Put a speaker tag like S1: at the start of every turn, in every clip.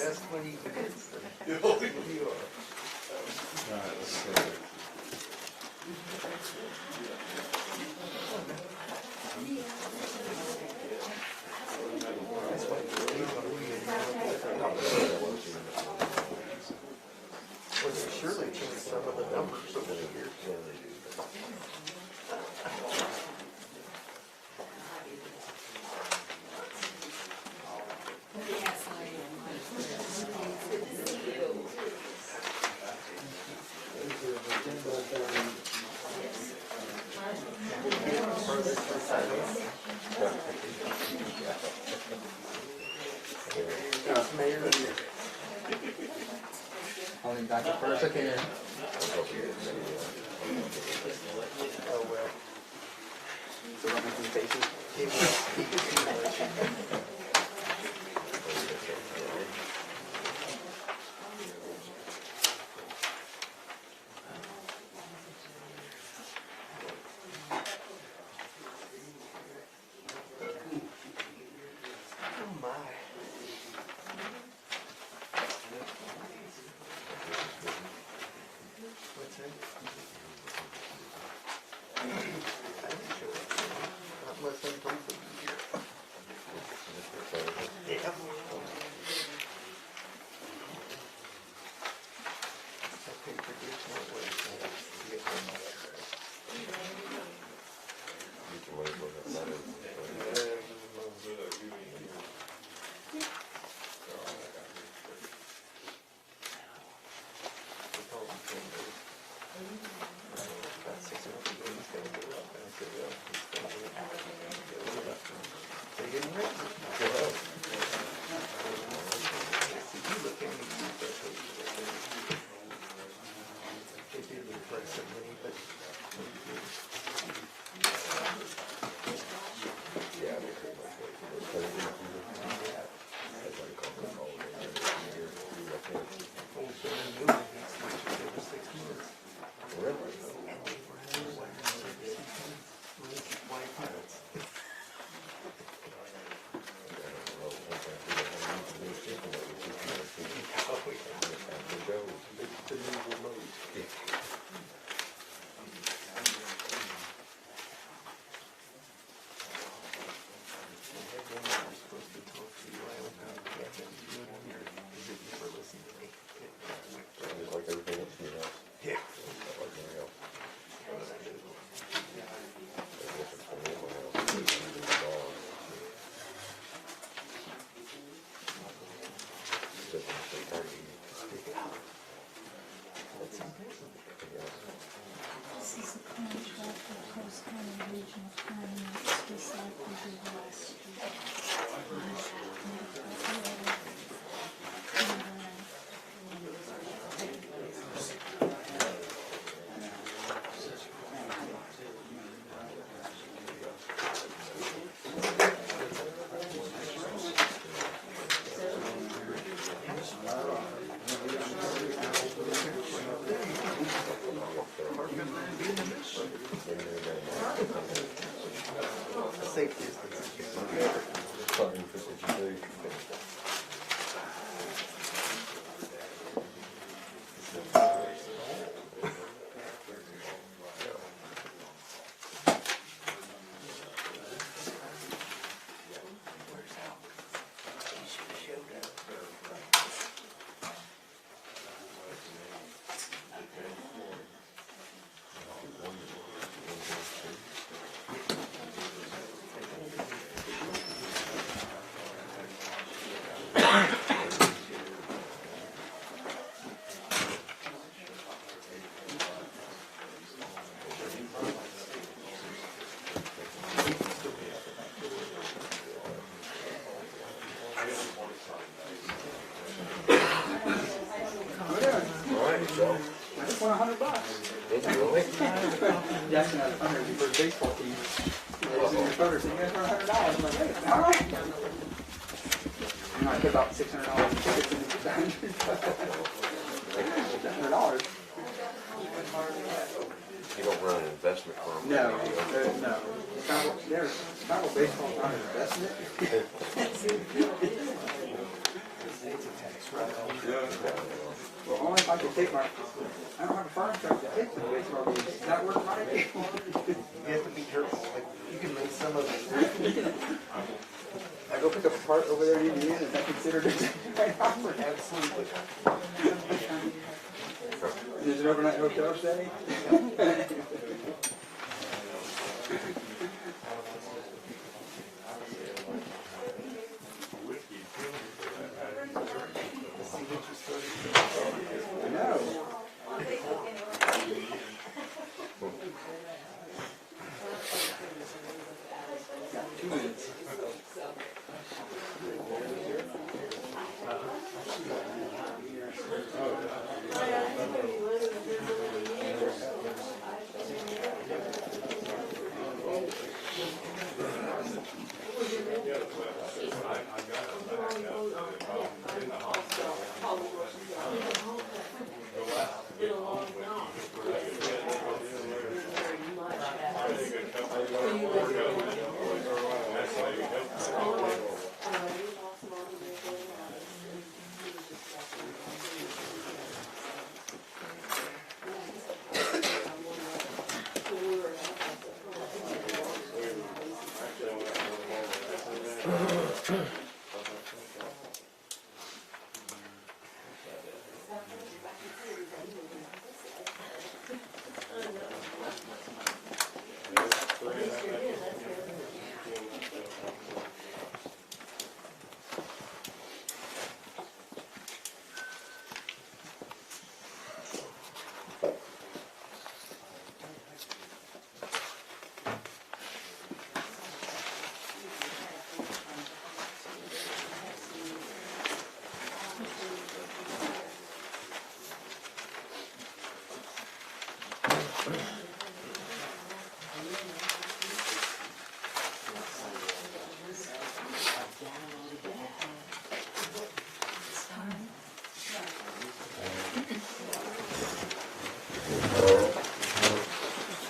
S1: best when he gets them. You are.
S2: Alright, let's see.
S1: Well, they surely changed some of the numbers over the years.
S3: Only got the first again.
S1: Oh, well.
S3: So representation.
S1: He was. Oh, my. What's that? I'm sure. Not unless I'm told for the year. Yeah. I paid for additional work.
S4: This is a contract for Coast County Regional Planning, it's just like we did last
S1: Safety is
S3: I just won $100.
S2: Did you really?
S3: Jackson had a fundraiser for his baseball team. It was in your photos, and you guys won $100. I'm like, hey, all right. You know, I put about $600 in tickets and it's $100.
S2: You don't run an investment firm?
S3: No, no. Travel baseball is not an investment. Well, only if I could take my, I don't have a fire truck to take the baseball games. Does that work right?
S1: You have to be careful, like, you can make some of it.
S3: I go pick up a part over there in Indiana, is that considered a
S1: Absolutely.
S3: Is it an overnight hotel stay? No. Got 2 minutes.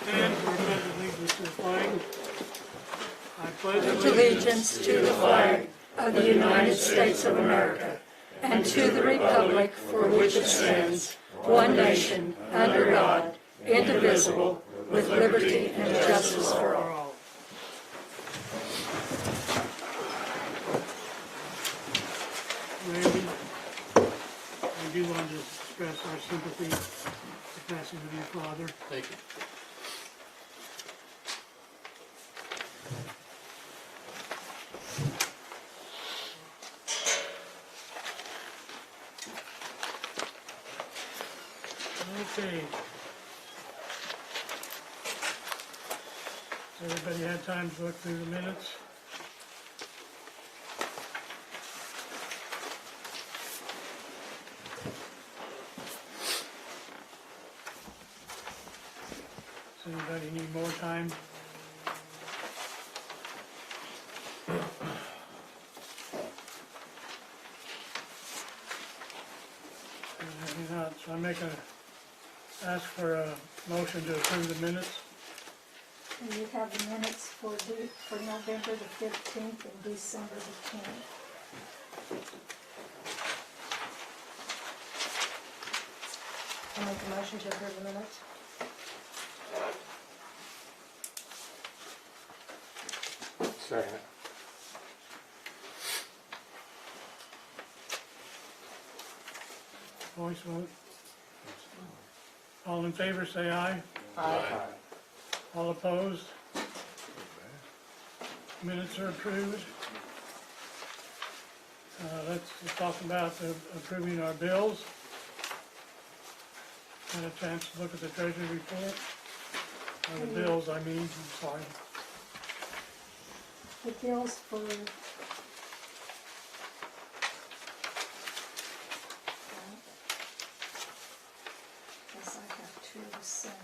S5: Stand for pledge allegiance to the flag. I pledge
S4: Allegiance to the flag of the United States of America and to the republic for which it stands, one nation, under God, indivisible, with liberty and justice for all.
S5: all. Randy, I do want to express our sympathy with the passing of your father. Thank you. Okay. Everybody had time to look through the minutes? Does anybody need more time? Apparently not, so ask for a motion to approve the minutes.
S4: And you have the minutes for November the 15th and December the 10th.
S6: I'll make a motion to approve the minutes.
S1: Second.
S5: Voice vote. All in favor, say aye.
S6: Aye.
S5: All opposed? Minutes are approved. Let's talk about approving our bills. Had a chance to look at the Treasury Report. Or the bills, I mean, I'm sorry.
S4: The bills for yes, I have two to send.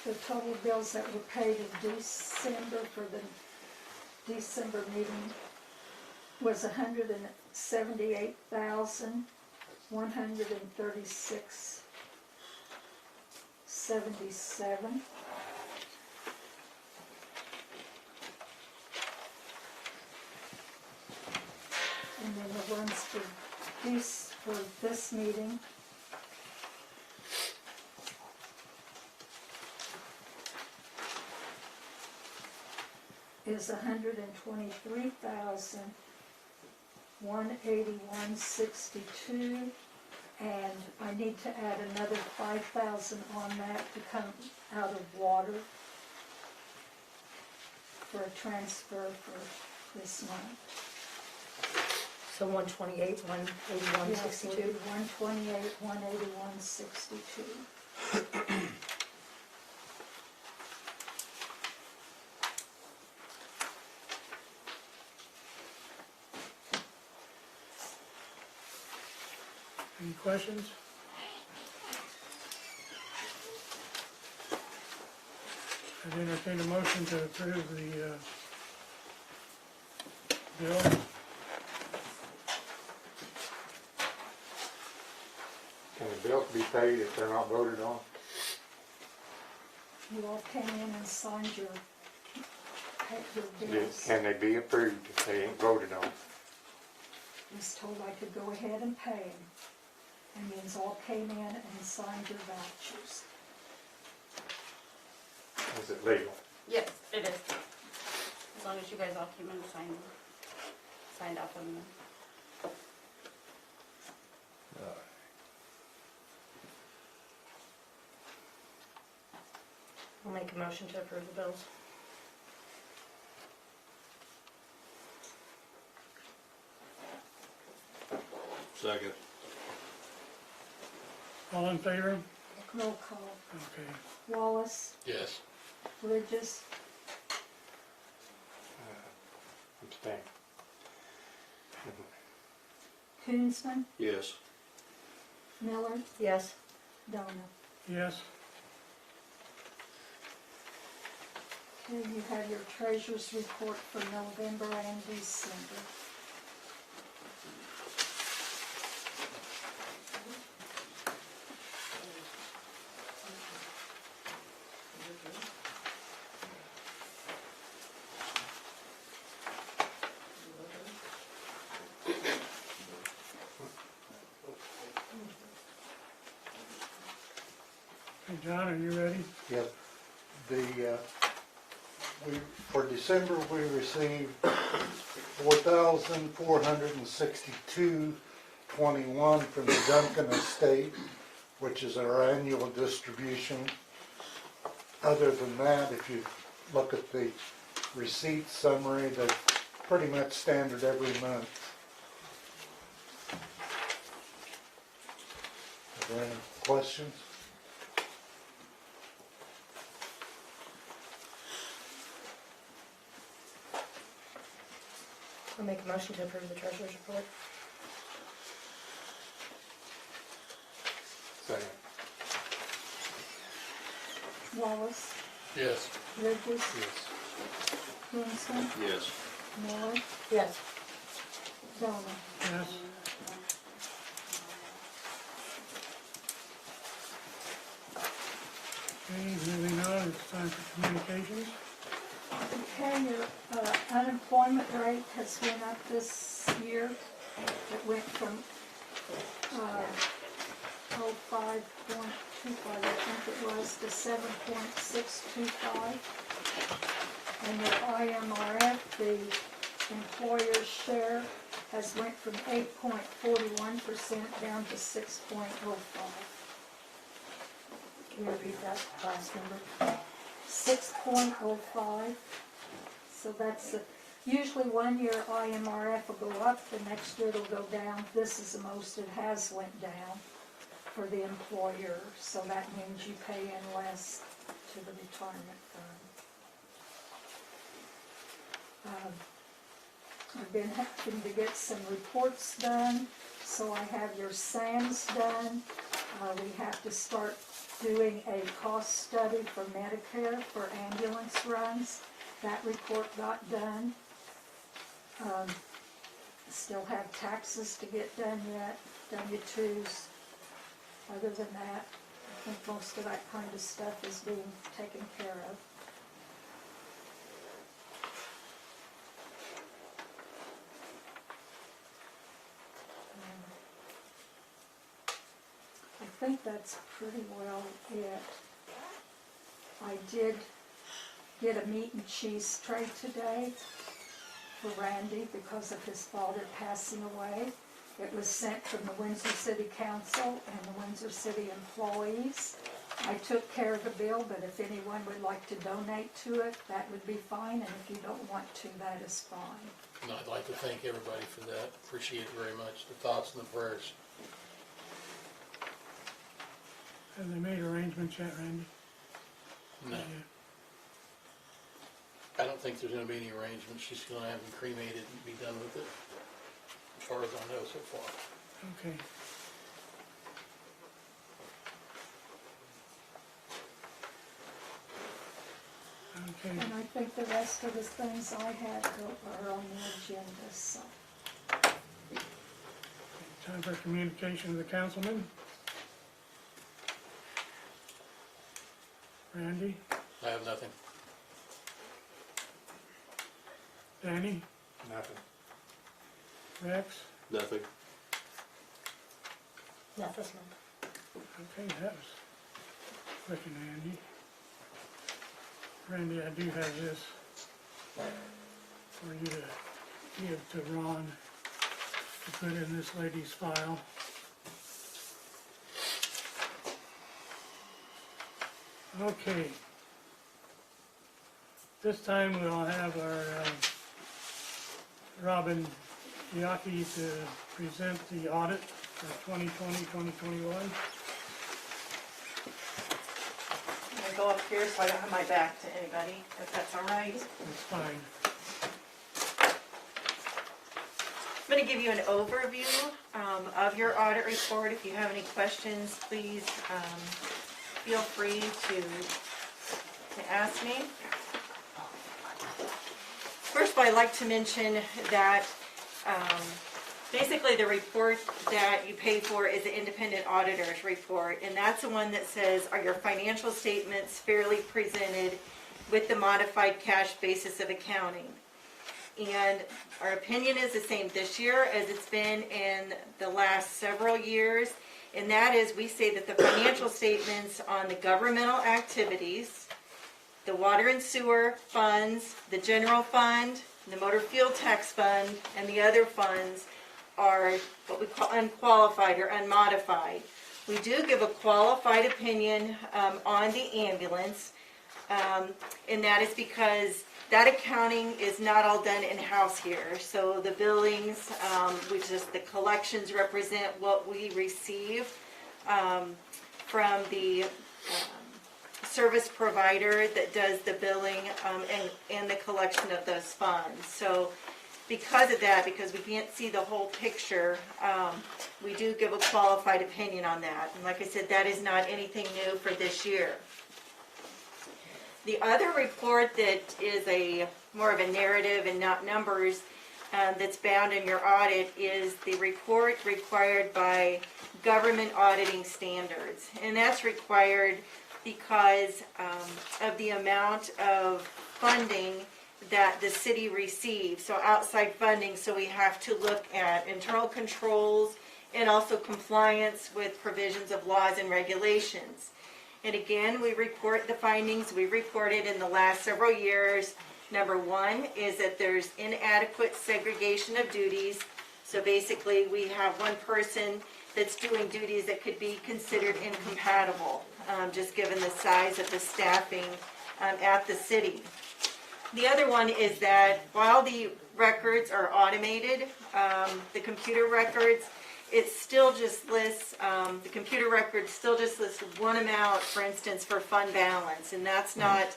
S4: The total bills that were paid in December for the December meeting was $178,136.77. And then the ones for this meeting is $123,181.62, and I need to add another $5,000 on that to come out of water for a transfer for this month.
S6: So 128, 181, 62.
S4: 128, 181.62.
S5: Any questions? I'd entertain a motion to approve the bill.
S1: Can the bills be paid if they're not voted on?
S4: You all came in and signed your bills.
S1: Can they be approved if they ain't voted on?
S4: I was told I could go ahead and pay them. And you all came in and signed your vouchers.
S1: Is it legal?
S7: Yes, it is. As long as you guys all came in and signed off on them.
S6: I'll make a motion to approve the bills.
S2: Second.
S5: All in favor?
S4: Roll call.
S5: Okay.
S4: Wallace,
S2: Yes.
S4: Bridges,
S1: Abstain.
S4: Koonsman,
S2: Yes.
S4: Miller,
S6: Yes.
S4: Donna.
S5: Yes.
S4: Okay, you have your treasurer's report for November and December.
S5: Hey, John, are you ready?
S8: Yep. For December, we received $4,462.21 from the Duncan Estate, which is our annual distribution. Other than that, if you look at the receipt summary, they're pretty much standard every month. Are there any questions?
S6: I'll make a motion to approve the treasurer's report.
S1: Second.
S4: Wallace,
S2: Yes.
S4: Bridges,
S1: Yes.
S4: Koonsman,
S2: Yes.
S4: Miller,
S6: Yes.
S4: Donna.
S5: Yes. Okay, moving on, it's time for communications.
S4: Okay, your unemployment rate has went up this year. It went from 05.25, I think it was, to 7.625. And your IMRF, the employer's share, has went from 8.41% down to 6.05.
S6: Can you repeat that last number?
S4: 6.05. So that's, usually 1 year IMRF will go up, the next year it'll go down. This is the most it has went down for the employer, so that means you pay in less to the retirement fund. I've been having to get some reports done, so I have your SAMs done, We have to start doing a cost study for Medicare for ambulance runs. That report got done. Still have taxes to get done yet, W-2s. Other than that, I think most of that kind of stuff is being taken care of. I think that's pretty well it. I did get a meat and cheese tray today for Randy because of his father passing away. It was sent from the Windsor City Council and the Windsor City employees. I took care of the bill, but if anyone would like to donate to it, that would be fine, and if you don't want to, that is fine.
S2: And I'd like to thank everybody for that. Appreciate it very much, the thoughts and the prayers.
S5: Have they made arrangements yet, Randy?
S2: No,
S5: Yeah.
S2: I don't think there's gonna be any arrangements. She's gonna have them cremated and be done with it, as far as I know so far.
S5: Okay. Okay,
S4: And I think the rest of the things I had are on the agenda, so.
S5: time for communication with the councilman. Randy,
S2: I have nothing.
S5: Danny,
S1: Nothing.
S5: Rex.
S2: Nothing.
S6: Nothing.
S5: Okay, that was quick and handy. Randy, I do have this for you to give to Ron to put in this lady's file. Okay. This time we'll have our Robin Yaki to present the audit for 2020-2021.
S6: I'm gonna go up here so I don't have my back to anybody, if that's all right.
S5: That's fine.
S6: I'm going to give you an overview of your audit report. If you have any questions, please feel free to ask me. First of all, I'd like to mention that basically the report that you pay for is the independent auditor's report, and that's the one that says, are your financial statements fairly presented with the modified cash basis of accounting? And our opinion is the same this year as it's been in the last several years, and that is we say that the financial statements on the governmental activities, the water and sewer funds, the general fund, the motor fuel tax fund, and the other funds are what we call unqualified or unmodified. We do give a qualified opinion on the ambulance, and that is because that accounting is not all done in-house here. So the billings, which is the collections, represent what we receive from the service provider that does the billing and the collection of those funds. So because of that, because we can't see the whole picture, we do give a qualified opinion on that. And like I said, that is not anything new for this year. The other report that is more of a narrative and not numbers that's bound in your audit is the report required by government auditing standards. And that's required because of the amount of funding that the city receives. So outside funding, so we have to look at internal controls and also compliance with provisions of laws and regulations. And again, we report the findings we reported in the last several years. Number one is that there's inadequate segregation of duties. So basically, we have one person that's doing duties that could be considered incompatible, just given the size of the staffing at the city. The other one is that while the records are automated, the computer records, it still just lists, the computer record still just lists one amount, for instance, for fund balance, and that's not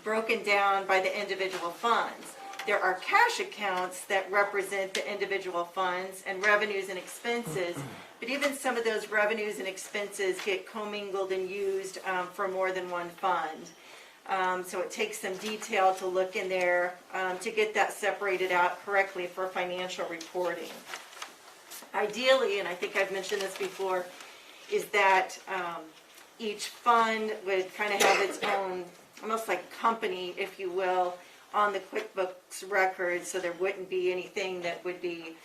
S6: broken down by the individual funds. There are cash accounts that represent the individual funds and revenues and expenses, but even some of those revenues and expenses get commingled and used for more than one fund. So it takes some detail to look in there to get that separated out correctly for financial reporting. Ideally, and I think I've mentioned this before, is that each fund would kind of have its own, almost like company, if you will, on the QuickBooks record, so there wouldn't be anything that would be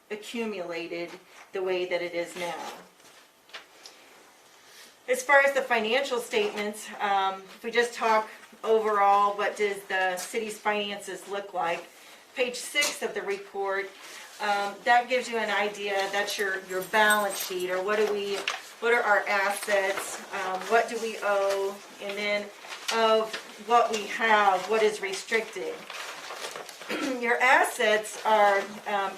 S6: accumulated the way that it is now. As far as the financial statements, if we just talk overall, what does the city's finances look like? Page 6 of the report, that gives you an idea. That's your balance sheet, or what are our assets, what do we owe, and then of what we have, what is restricted. Your assets are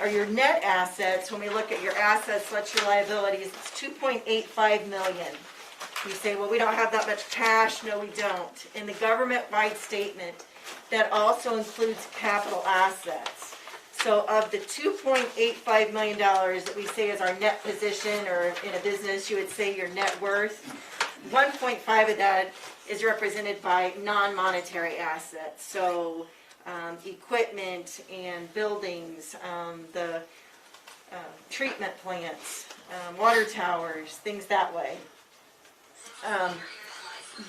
S6: your net assets. When we look at your assets, less your liabilities, it's $2.85 million. You say, well, we don't have that much cash. No, we don't. In the government-wide statement, that also includes capital assets. So of the $2.85 million that we say is our net position, or in a business you would say your net worth, 1.5 of that is represented by non-monetary assets. So equipment and buildings, the treatment plants, water towers, things that way.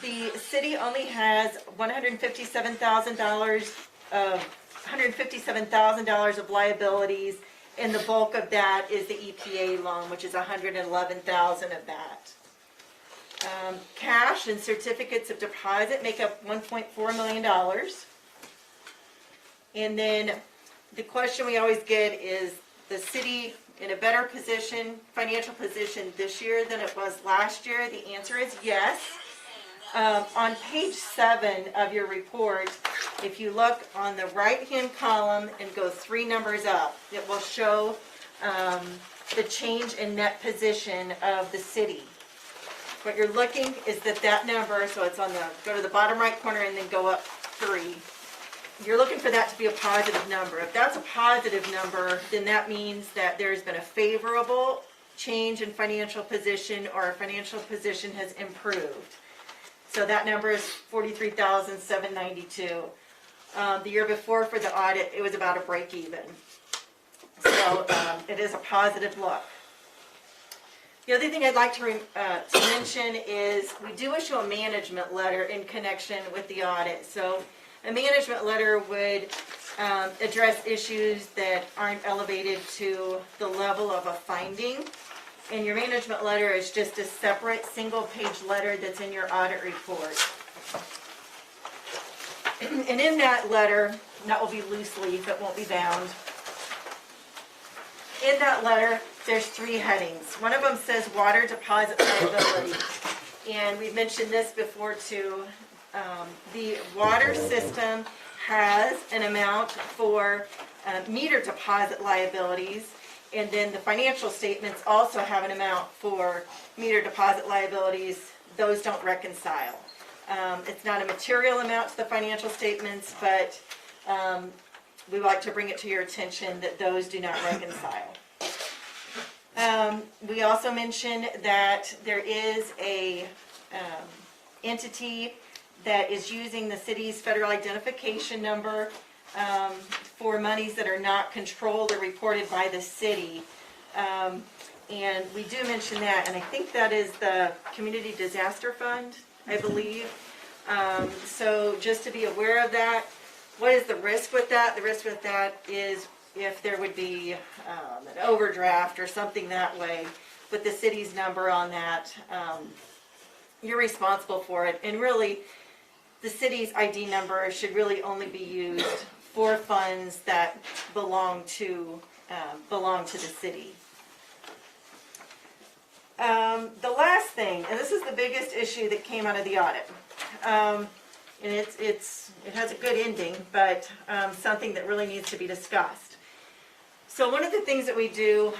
S6: The city only has $157,000 of liabilities, and the bulk of that is the EPA loan, which is $111,000 of that. Cash and certificates of deposit make up $1.4 million. And then the question we always get is, the city in a better position, financial position this year than it was last year? The answer is yes. On page 7 of your report, if you look on the right-hand column and go 3 numbers up, it will show the change in net position of the city. What you're looking is that number, so it's on the, go to the bottom right corner and then go up 3. You're looking for that to be a positive number. If that's a positive number, then that means that there's been a favorable change in financial position, or our financial position has improved. So that number is $43,792. The year before for the audit, it was about a break even. So it is a positive look. The other thing I'd like to mention is we do issue a management letter in connection with the audit. So a management letter would address issues that aren't elevated to the level of a finding. And your management letter is just a separate single-page letter that's in your audit report. And in that letter, and that will be loose leaf, it won't be bound. In that letter, there's 3 headings. One of them says water deposit liability. And we've mentioned this before too. The water system has an amount for meter deposit liabilities, and then the financial statements also have an amount for meter deposit liabilities. Those don't reconcile. It's not a material amount to the financial statements, but we like to bring it to your attention that those do not reconcile. We also mentioned that there is a entity that is using the city's federal identification number for monies that are not controlled or reported by the city. And we do mention that, and I think that is the Community Disaster Fund, I believe. So just to be aware of that. What is the risk with that? The risk with that is if there would be an overdraft or something that way with the city's number on that, you're responsible for it. And really, the city's ID number should really only be used for funds that belong to the city. The last thing, and this is the biggest issue that came out of the audit, and it has a good ending, but something that really needs to be discussed. So one of the things that we do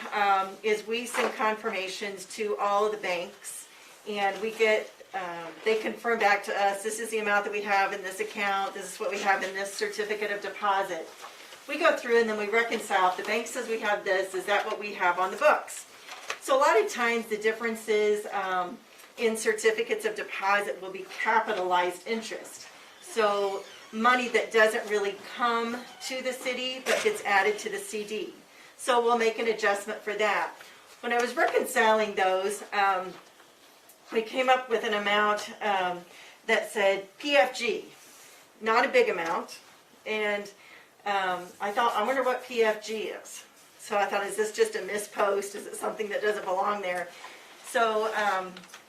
S6: is we send confirmations to all of the banks, and we get they confirm back to us, this is the amount that we have in this account, this is what we have in this certificate of deposit. We go through and then we reconcile. If the bank says we have this, is that what we have on the books? So a lot of times the differences in certificates of deposit will be capitalized interest. So money that doesn't really come to the city but gets added to the CD. So we'll make an adjustment for that. When I was reconciling those, we came up with an amount that said PFG, not a big amount, and I thought, I wonder what PFG is. So I thought, is this just a mispost? Is it something that doesn't belong there? So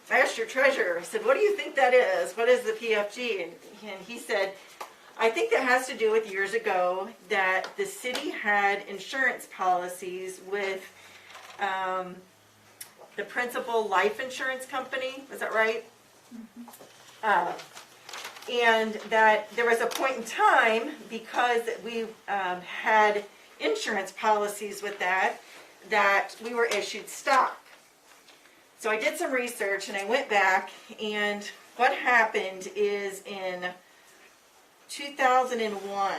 S6: I asked your treasurer, I said, what do you think that is? What is the PFG? And he said, I think that has to do with years ago that the city had insurance policies with the Principal Life Insurance Company. Is that right? And that there was a point in time, because we had insurance policies with that we were issued stock. So I did some research and I went back, and what happened is in 2001,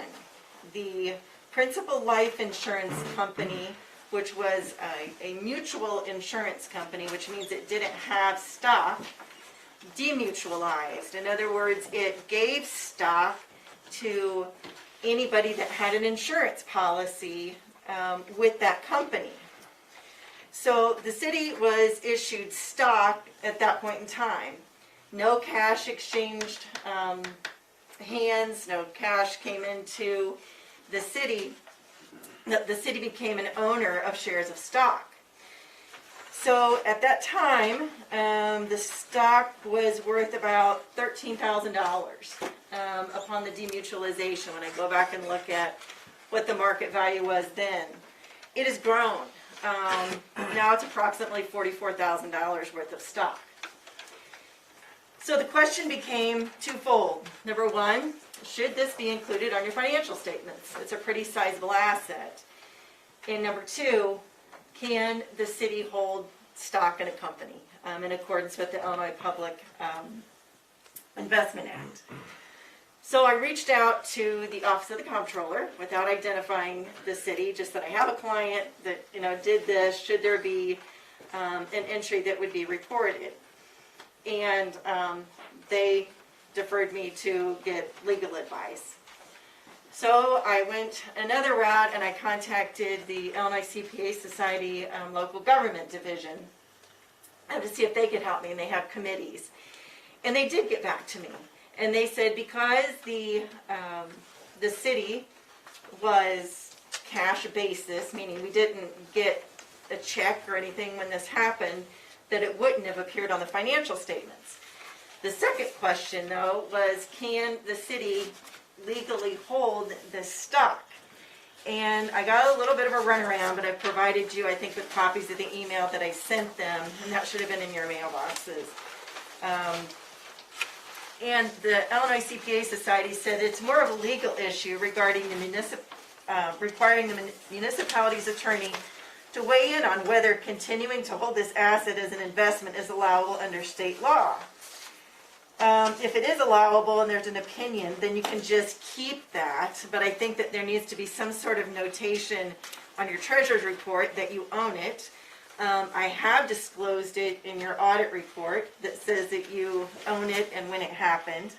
S6: the Principal Life Insurance Company, which was a mutual insurance company, which means it didn't have stock, demutualized. In other words, it gave stock to anybody that had an insurance policy with that company. So the city was issued stock at that point in time. No cash exchanged hands, no cash came into the city. The city became an owner of shares of stock. So at that time, the stock was worth about $13,000 upon the demutualization. When I go back and look at what the market value was then, it has grown. Now it's approximately $44,000 worth of stock. So the question became twofold. Number one, should this be included on your financial statements? It's a pretty sizable asset. And number two, can the city hold stock in a company in accordance with the Illinois Public Investment Act? So I reached out to the Office of the Comptroller without identifying the city, just that I have a client that did this. Should there be an entry that would be reported? And they deferred me to get legal advice. So I went another route and I contacted the Illinois CPA Society Local Government Division to see if they could help me, and they have committees. And they did get back to me. And they said because the city was cash basis, meaning we didn't get a check or anything when this happened, that it wouldn't have appeared on the financial statements. The second question, though, was can the city legally hold this stock? And I got a little bit of a runaround, but I provided you, I think, with copies of the email that I sent them, and that should have been in your mailboxes. And the Illinois CPA Society said it's more of a legal issue regarding the requiring the municipality's attorney to weigh in on whether continuing to hold this asset as an investment is allowable under state law. If it is allowable and there's an opinion, then you can just keep that, but I think that there needs to be some sort of notation on your treasurer's report that you own it. I have disclosed it in your audit report that says that you own it and when it happened.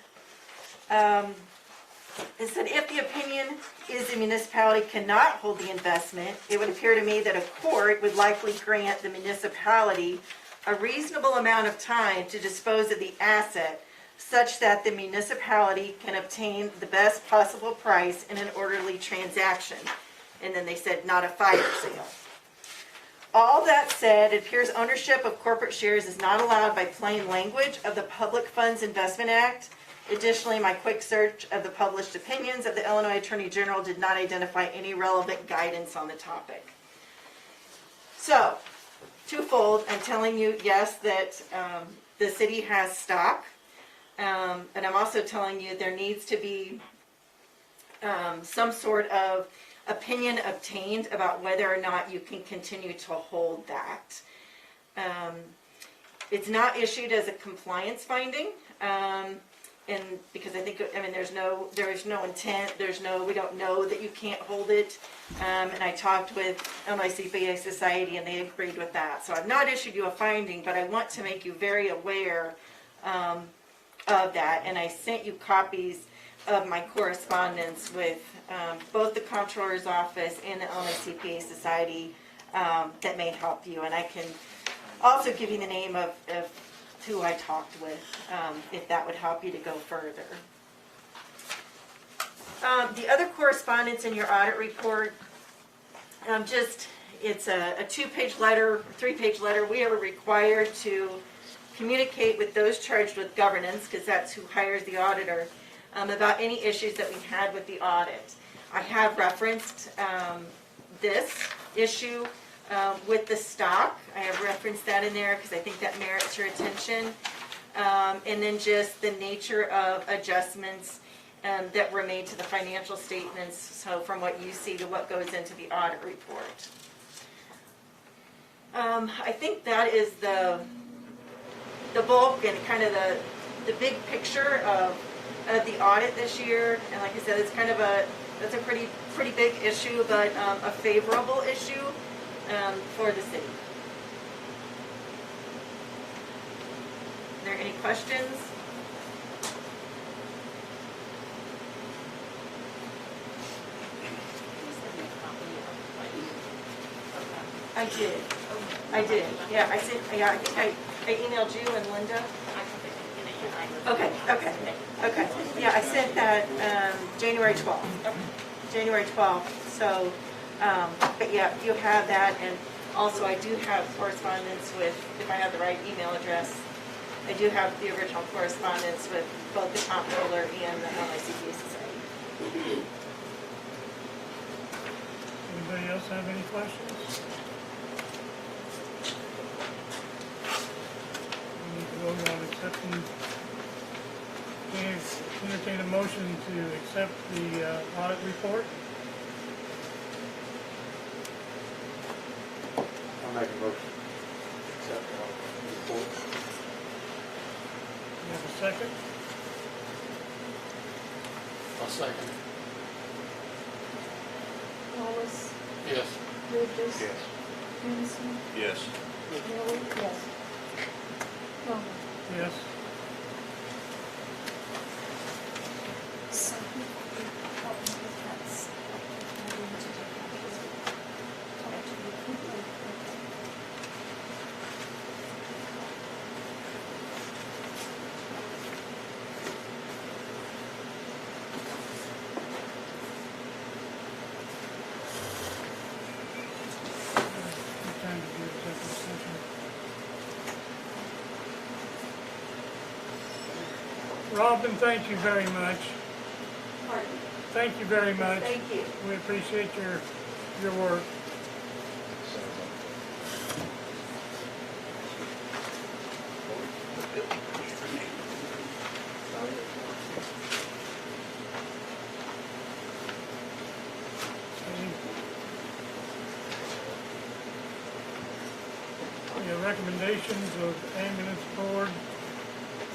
S6: It said if the opinion is the municipality cannot hold the investment, it would appear to me that a court would likely grant the municipality a reasonable amount of time to dispose of the asset such that the municipality can obtain the best possible price in an orderly transaction. And then they said not a fire sale. All that said, it appears ownership of corporate shares is not allowed by plain language of the Public Funds Investment Act. Additionally, my quick search of the published opinions of the Illinois Attorney General did not identify any relevant guidance on the topic. So, twofold, I'm telling you, yes, that the city has stock, and I'm also telling you there needs to be some sort of opinion obtained about whether or not you can continue to hold that. It's not issued as a compliance finding, and because I think, I mean, there is no intent, we don't know that you can't hold it. And I talked with LICPA Society and they agreed with that. So I've not issued you a finding, but I want to make you very aware of that. And I sent you copies of my correspondence with both the Comptroller's Office and the LICPA Society that may help you. And I can also give you the name of who I talked with, if that would help you to go further. The other correspondence in your audit report, it's a 2-page letter, 3-page letter. We are required to communicate with those charged with governance, because that's who hires the auditor, about any issues that we had with the audit. I have referenced this issue with the stock. I have referenced that in there because I think that merits your attention. And then just the nature of adjustments that were made to the financial statements, so from what you see to what goes into the audit report. I think that is the bulk and kind of the big picture of the audit this year. And like I said, it's kind of that's a pretty big issue, but a favorable issue for the city. Are there any questions? I did. Yeah, I think I emailed you and Linda. Okay. Yeah, I sent that January 12th. January 12th. So, but yeah, you have that, and also I do have correspondence with, if I have the right email address, I do have the original correspondence with both the Comptroller and the LICPA Society.
S5: Anybody else have any questions? We need to vote on accepting, entertain a motion to accept the audit report.
S1: I'll make a motion to accept the report.
S5: You have a second?
S2: I'll second.
S4: Wallace,
S2: Yes.
S4: Bridges,
S1: Yes.
S4: Henderson,
S1: Yes.
S4: Miller, yes. Plummer.
S5: Yes.
S4: So, that's,
S5: Time to do executive session. Robin, thank you very much.
S6: Pardon?
S5: Thank you very much.
S6: Thank you.
S5: We appreciate your work. The recommendations of ambulance board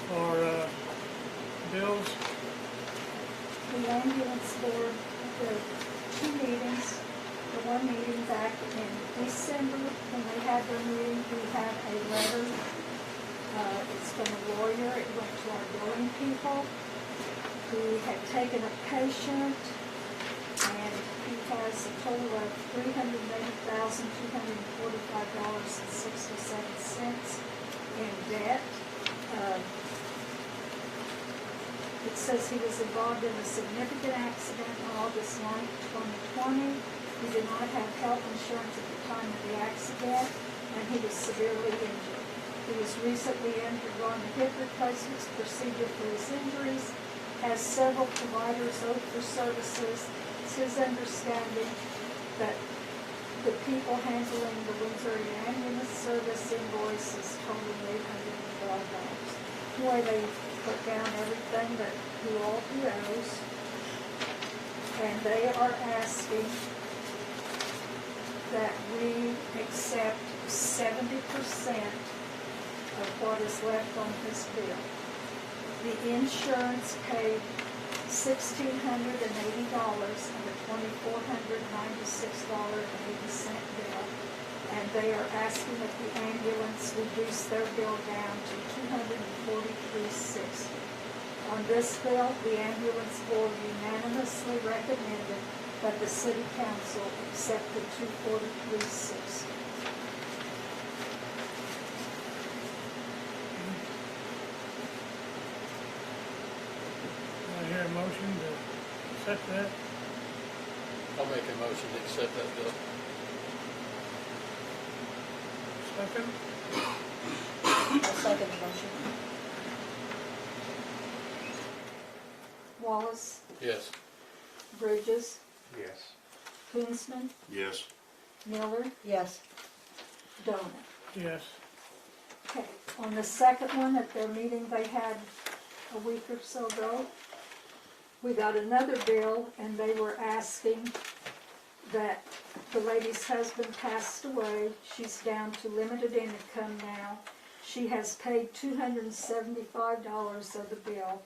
S5: for bills.
S4: the ambulance board, the 2 meetings, the one meeting back in December, when they had their meeting, we had a letter. It's from a lawyer. It went to our billing people who had taken a patient, and he has a total of $380,245.67 in debt. It says he was involved in a significant accident on August 9th, 2020. He did not have health insurance at the time of the accident, and he was severely injured. He was recently undergone a hip replacement procedure for his injuries, has several providers owed for services. It's his understanding that the people handling the Windsor ambulance service invoices totaling $812. Boy, they put down everything that who all he owes, and they are asking that we accept 70% of what is left on his bill. The insurance paid $1,680 of a $2,496.80 bill, and they are asking if the ambulance reduce their bill down to $243.60. On this bill, the ambulance board unanimously recommended that the city council accept the $243.60.
S5: I hear a motion to accept that.
S2: I'll make a motion to accept that bill.
S5: Second,
S7: I'll second the motion.
S4: Wallace,
S2: Yes.
S4: Bridges,
S1: Yes.
S4: Koonsman,
S1: Yes.
S4: Miller,
S7: Yes.
S4: Donut.
S5: yes.
S4: Okay, on the second one, at their meeting they had a week or so ago, we got another bill, and they were asking that the lady's husband passed away. She's down to limited income now. She has paid $275 of the bill,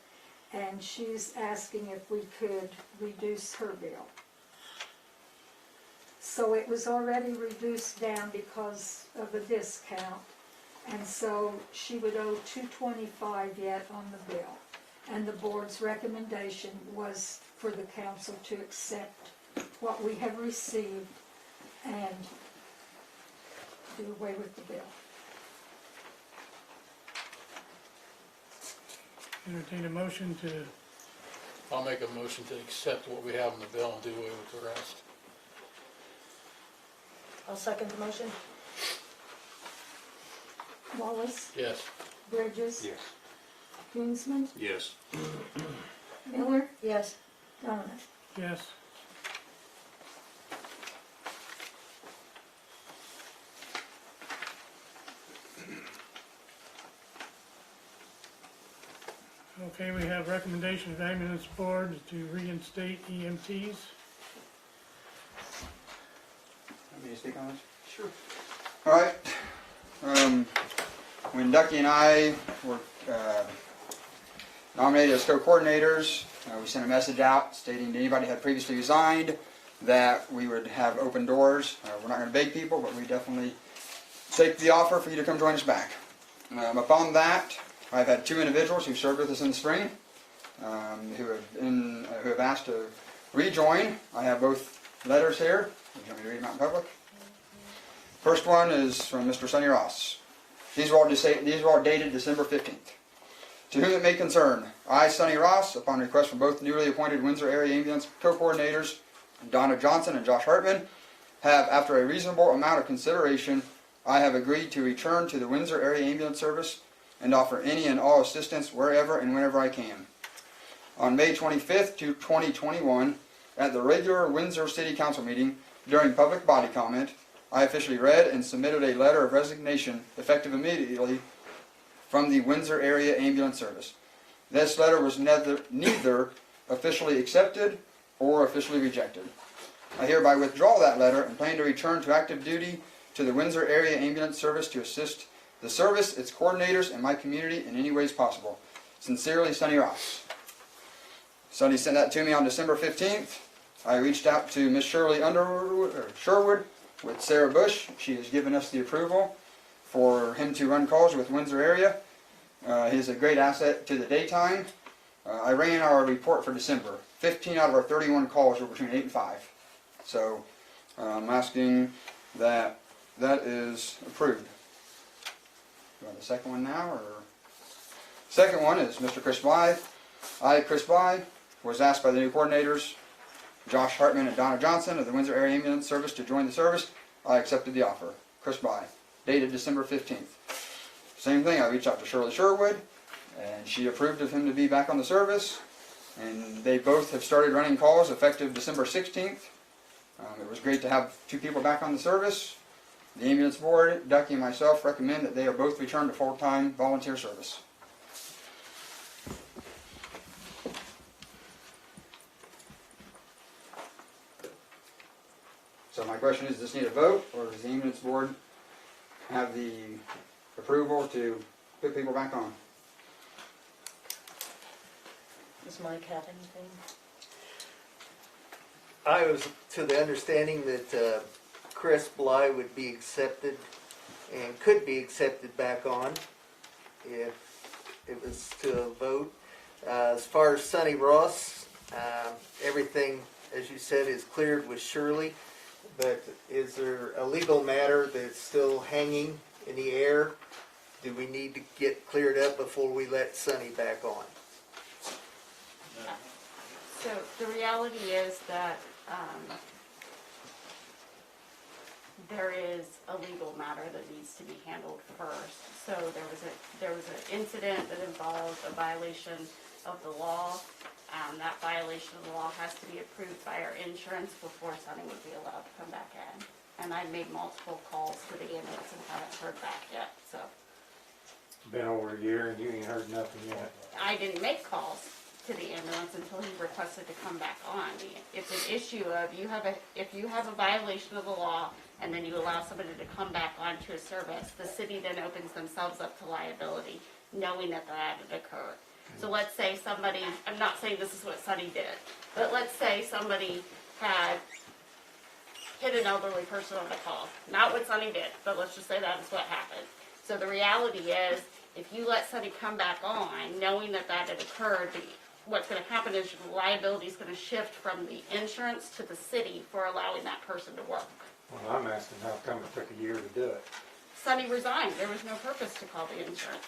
S4: and she's asking if we could reduce her bill. So it was already reduced down because of a discount, and so she would owe $225 yet on the bill. And the board's recommendation was for the council to accept what we have received and do away with the bill.
S5: Entertain a motion to,
S2: I'll make a motion to accept what we have in the bill and do away with the rest.
S7: I'll second the motion.
S4: Wallace,
S2: Yes.
S4: Bridges,
S1: Yes.
S4: Koonsman,
S1: Yes.
S4: Miller,
S7: Yes.
S4: Donut.
S5: yes. Okay, we have recommendation of ambulance board to reinstate EMTs.
S3: Want me to speak on this?
S1: Sure.
S3: All right. When Ducky and I were nominated as co-coordinators, we sent a message out stating to anybody who had previously resigned that we would have open doors. We're not going to beg people, but we definitely take the offer for you to come join us back. Upon that, I've had two individuals who served with us in the spring who have asked to rejoin. I have both letters here. Would you want me to read them out in public? First one is from Mr. Sonny Ross. These are all dated December 15th. To whom it may concern, I, Sonny Ross, upon request from both newly appointed Windsor Area Ambulance Co-Coordinators, Donna Johnson and Josh Hartman, have, after a reasonable amount of consideration, I have agreed to return to the Windsor Area Ambulance Service and offer any and all assistance wherever and whenever I can. On May 25th, 2021, at the regular Windsor City Council meeting, during public body comment, I officially read and submitted a letter of resignation, effective immediately, from the Windsor Area Ambulance Service. This letter was neither officially accepted or officially rejected. I hereby withdraw that letter and plan to return to active duty to the Windsor Area Ambulance Service to assist the service, its coordinators, and my community in any ways possible. Sincerely, Sonny Ross. Sonny sent that to me on December 15th. I reached out to Miss Sherwood with Sarah Bush. She has given us the approval for him to run calls with Windsor area. He's a great asset to the daytime. I ran our report for December. 15 out of our 31 calls were between 8 and 5. So I'm asking that that is approved. You want the second one now, or? Second one is Mr. Chris Blythe. I, Chris Blythe, was asked by the new coordinators, Josh Hartman and Donna Johnson of the Windsor Area Ambulance Service, to join the service. I accepted the offer. Chris Blythe, dated December 15th. Same thing, I reached out to Shirley Sherwood, and she approved of him to be back on the service. And they both have started running calls effective December 16th. It was great to have two people back on the service. The ambulance board, Ducky and myself, recommend that they are both returned to full-time volunteer service. So my question is, does this need a vote, or does the ambulance board have the approval to put people back on.
S4: Does Mike have anything?
S1: I was to the understanding that Chris Bly would be accepted and could be accepted back on if it was to a vote. As far as Sonny Ross, everything, as you said, is cleared with Shirley, but is there a legal matter that's still hanging in the air? Do we need to get cleared up before we let Sonny back on?
S7: So the reality is that there is a legal matter that needs to be handled first. So there was an incident that involved a violation of the law. That violation of the law has to be approved by our insurance before Sonny would be allowed to come back in. And I've made multiple calls to the ambulance and haven't heard back yet, so.
S9: Been over a year and you ain't heard nothing yet.
S7: I didn't make calls to the ambulance until he requested to come back on. It's an issue of if you have a violation of the law and then you allow somebody to come back onto a service, the city then opens themselves up to liability, knowing that that had occurred. So let's say somebody, I'm not saying this is what Sonny did, but let's say somebody had hit an elderly person on the call. Not what Sonny did, but let's just say that is what happened. So the reality is, if you let Sonny come back on, knowing that that had occurred, what's going to happen is the liability is going to shift from the insurance to the city for allowing that person to work.
S9: Well, I'm asking how come it took a year to do it.
S7: Sonny resigned. There was no purpose to call the insurance.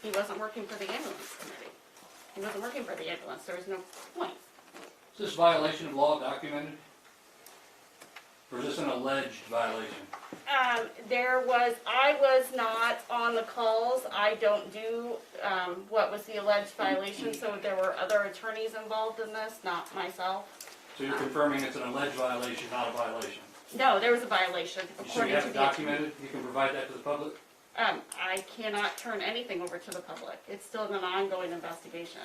S7: He wasn't working for the ambulance committee. He wasn't working for the ambulance. There was no point.
S10: Is this violation of law documented? Or is this an alleged violation?
S7: I was not on the calls. I don't do what was the alleged violation, so there were other attorneys involved in this, not myself.
S10: So you're confirming it's an alleged violation, not a violation?
S7: No, there was a violation,
S10: So you
S7: according
S10: have
S7: to
S10: it
S7: the...
S10: documented? You can provide that to the public?
S7: I cannot turn anything over to the public. It's still an ongoing investigation.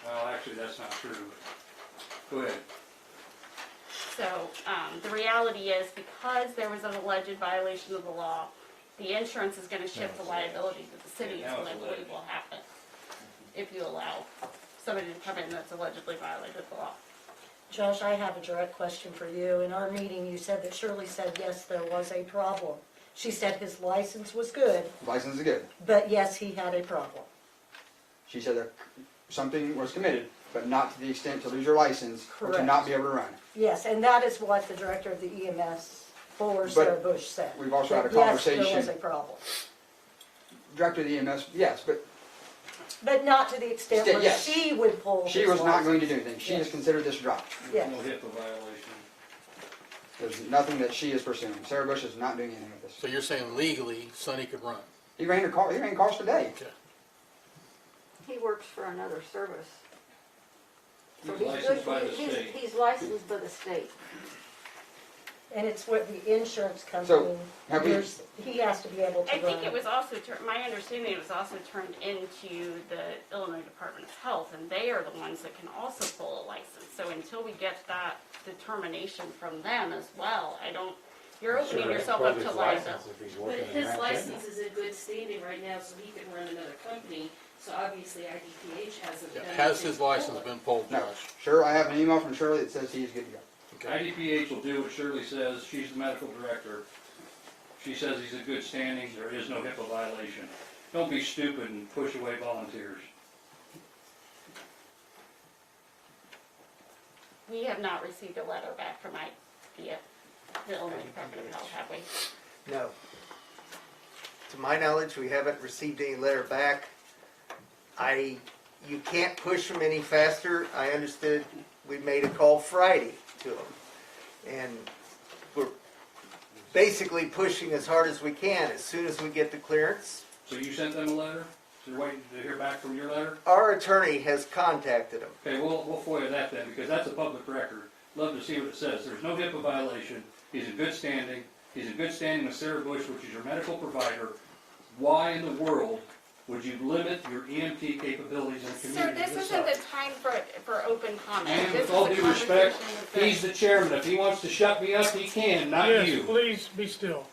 S10: Well, actually, that's not true. Go ahead.
S7: So, the reality is, because there was an alleged violation of the law, the insurance is gonna shift the liability to the city, is what I believe will happen. If you allow somebody to come in that's allegedly violated the law.
S4: Josh, I have a direct question for you. In our meeting, you said that Shirley said, yes, there was a problem. She said his license was good,
S3: License is good.
S4: but yes, he had a problem.
S3: She said that something was committed, but not to the extent to lose your license or to
S4: Correct.
S3: not be able to run.
S4: Yes, and that is what the director of the EMS, Fuller Sarah Bush, said.
S3: We've also had a
S4: That, yes, there
S3: conversation.
S4: was a problem.
S3: Director of the EMS, yes, but
S4: But not to the extent where
S3: Yes.
S4: she would pull his
S3: she was not going to
S4: license.
S3: do anything. She
S4: Yes.
S3: has considered this dropped.
S4: Yes.
S10: No HIPAA violation.
S3: There's nothing that she is pursuing. Sarah Bush is not doing anything with this.
S2: So you're saying legally, Sonny could run?
S3: He ran calls today.
S2: Okay.
S11: He works for another service. So
S10: He's
S11: he's
S10: licensed
S11: good,
S10: by the
S11: he's,
S10: state.
S11: he's licensed by the state.
S4: And it's what the insurance company,
S3: have we-
S4: he has to be able to
S7: I think
S4: run.
S7: it was also, my understanding, it was also turned into the Illinois Department of Health, and they are the ones that can also pull a license. So until we get that determination from them as well, you're opening yourself up to liability.
S12: But his license is in good standing right now, so he can run another company, so obviously IDPH hasn't done
S2: Has
S12: anything
S2: his
S12: to
S2: license
S12: pull it.
S2: been pulled,
S3: No.
S2: Josh?
S3: Sure, I have an email from Shirley that says he's good to go.
S10: IDPH will do what Shirley says. She's the medical director. She says he's in good standing. There is no HIPAA violation. Don't be stupid and push away volunteers.
S7: We have not received a letter back from the Illinois Department of Health, have we?
S1: No. To my knowledge, we haven't received any letter back. You can't push them any faster. I understood we made a call Friday to them. And we're basically pushing as hard as we can. As soon as we get the clearance,
S10: So you sent them a letter? So you're waiting to hear back from your letter?
S1: our attorney has contacted them.
S10: Okay, we'll FOIA that then, because that's a public record. Love to see what it says. There's no HIPAA violation. He's in good standing. He's in good standing with Sarah Bush, which is your medical provider. Why in the world would you limit your EMT capabilities in the
S7: Sir,
S10: community?
S7: this isn't the time for open comment.
S10: And
S7: This
S10: with
S7: is
S10: all
S7: a
S10: due respect,
S7: conversation with the-
S10: he's the chairman. If he wants to shut me up, he can, not
S5: Yes,
S10: you.
S5: please be still.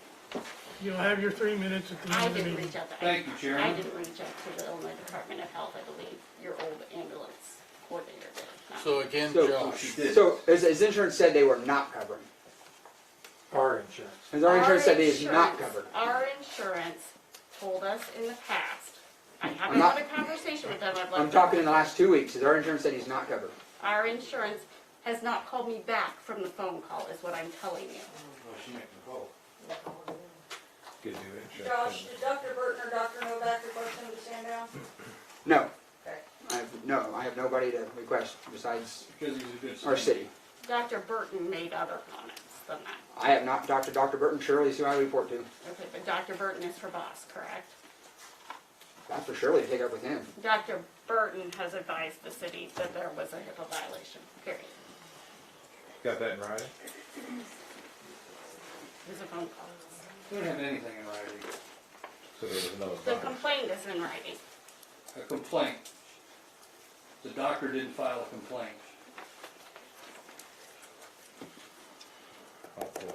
S5: You'll have your 3 minutes at the
S7: I
S5: end of the
S7: didn't
S5: meeting.
S7: reach out to.
S10: Thank you, Chairman.
S7: I didn't reach out to the Illinois Department of Health, I believe your old ambulance coordinator did. not
S2: So again,
S3: So-
S2: Josh,
S3: So, his insurance said they were not covering.
S9: Our insurance.
S3: His our insurance said he is not
S7: insurance-
S3: covered.
S7: Our insurance told us in the past, I haven't
S3: I'm not-
S7: had a conversation with them, I've
S3: I'm
S7: let
S3: talking in the last 2 weeks, his our insurance said he's not covered.
S7: our insurance has not called me back from the phone call, is what I'm telling you.
S11: Josh, did Dr. Burton or Dr. Novak request him to stand down?
S3: No.
S11: Okay.
S3: I have nobody to request besides
S10: Because he's a good
S3: our
S10: student.
S3: city.
S7: Dr. Burton made other comments than that.
S3: I have not talked to Dr. Burton. Shirley is who I report to.
S7: Okay, but Dr. Burton is her boss, correct?
S3: That's for Shirley to take up with him.
S7: Dr. Burton has advised the city that there was a HIPAA violation, period.
S9: Got that in writing?
S7: It was a phone call.
S10: We don't have anything in writing.
S9: So there was no
S7: The
S9: advice.
S7: complaint is in writing.
S10: A complaint. The doctor didn't file a complaint.
S9: Hopefully,